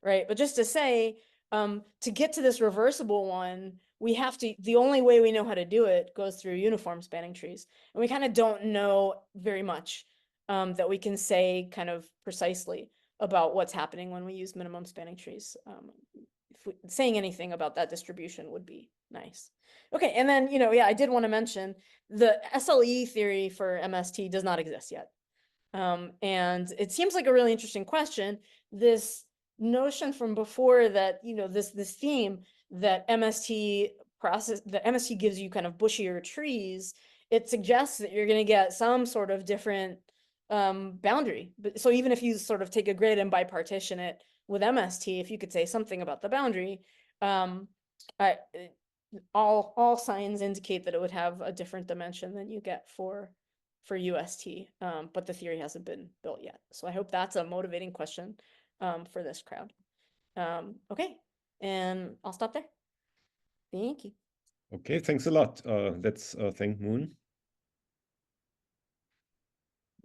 [SPEAKER 2] right? But just to say, to get to this reversible one, we have to, the only way we know how to do it goes through uniform spanning trees. And we kind of don't know very much that we can say kind of precisely. about what's happening when we use minimum spanning trees. Saying anything about that distribution would be nice. Okay, and then, you know, yeah, I did want to mention the SLE theory for MST does not exist yet. And it seems like a really interesting question. This notion from before that, you know, this theme that MST gives you kind of bushier trees, it suggests that you're going to get some sort of different boundary. But so even if you sort of take a grid and bipartition it with MST, if you could say something about the boundary, all signs indicate that it would have a different dimension than you get for UST, but the theory hasn't been built yet. So I hope that's a motivating question for this crowd. Okay, and I'll stop there. Thank you.
[SPEAKER 1] Okay, thanks a lot. Let's thank Moon.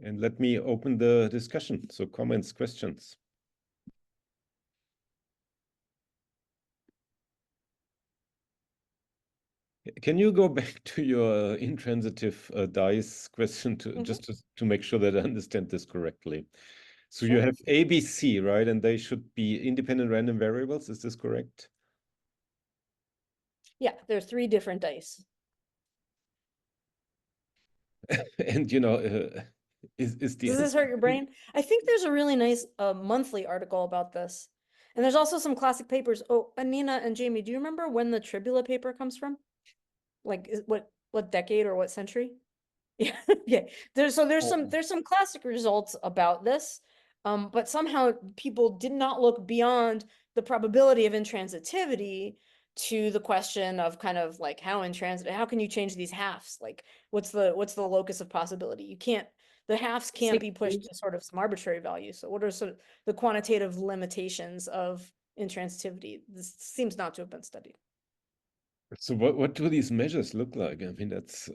[SPEAKER 1] And let me open the discussion. So comments, questions. Can you go back to your intransitive dice question just to make sure that I understand this correctly? So you have A, B, C, right? And they should be independent random variables. Is this correct?
[SPEAKER 2] Yeah, there's 3 different dice.
[SPEAKER 1] And you know, is the
[SPEAKER 2] Does this hurt your brain? I think there's a really nice monthly article about this. And there's also some classic papers. Oh, Anina and Jamie, do you remember when the Tribula paper comes from? Like what decade or what century? Yeah, yeah. There's some classic results about this, but somehow people did not look beyond the probability of intransitivity to the question of kind of like how can you change these halves? Like what's the locus of possibility? You can't, the halves can't be pushed to sort of some arbitrary value. So what are sort of the quantitative limitations of intransitivity? This seems not to have been studied.
[SPEAKER 1] So what do these measures look like? I mean, that's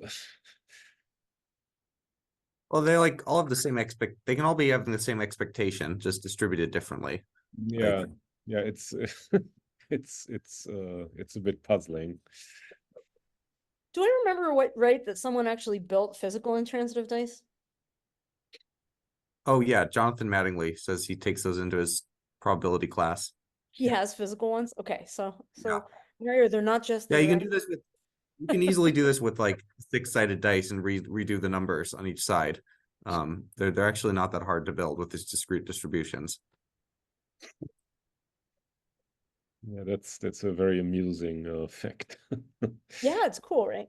[SPEAKER 3] Well, they're like all have the same they can all be having the same expectation, just distributed differently.
[SPEAKER 1] yeah, yeah, it's it's a bit puzzling.
[SPEAKER 2] Do I remember right that someone actually built physical intransitive dice?
[SPEAKER 3] Oh yeah, Jonathan Mattingly says he takes those into his probability class.
[SPEAKER 2] He has physical ones. Okay, so Mario, they're not just
[SPEAKER 3] Yeah, you can do this with. You can easily do this with like 6-sided dice and redo the numbers on each side. They're actually not that hard to build with these discrete distributions.
[SPEAKER 1] Yeah, that's a very amusing fact.
[SPEAKER 2] Yeah, it's cool, right?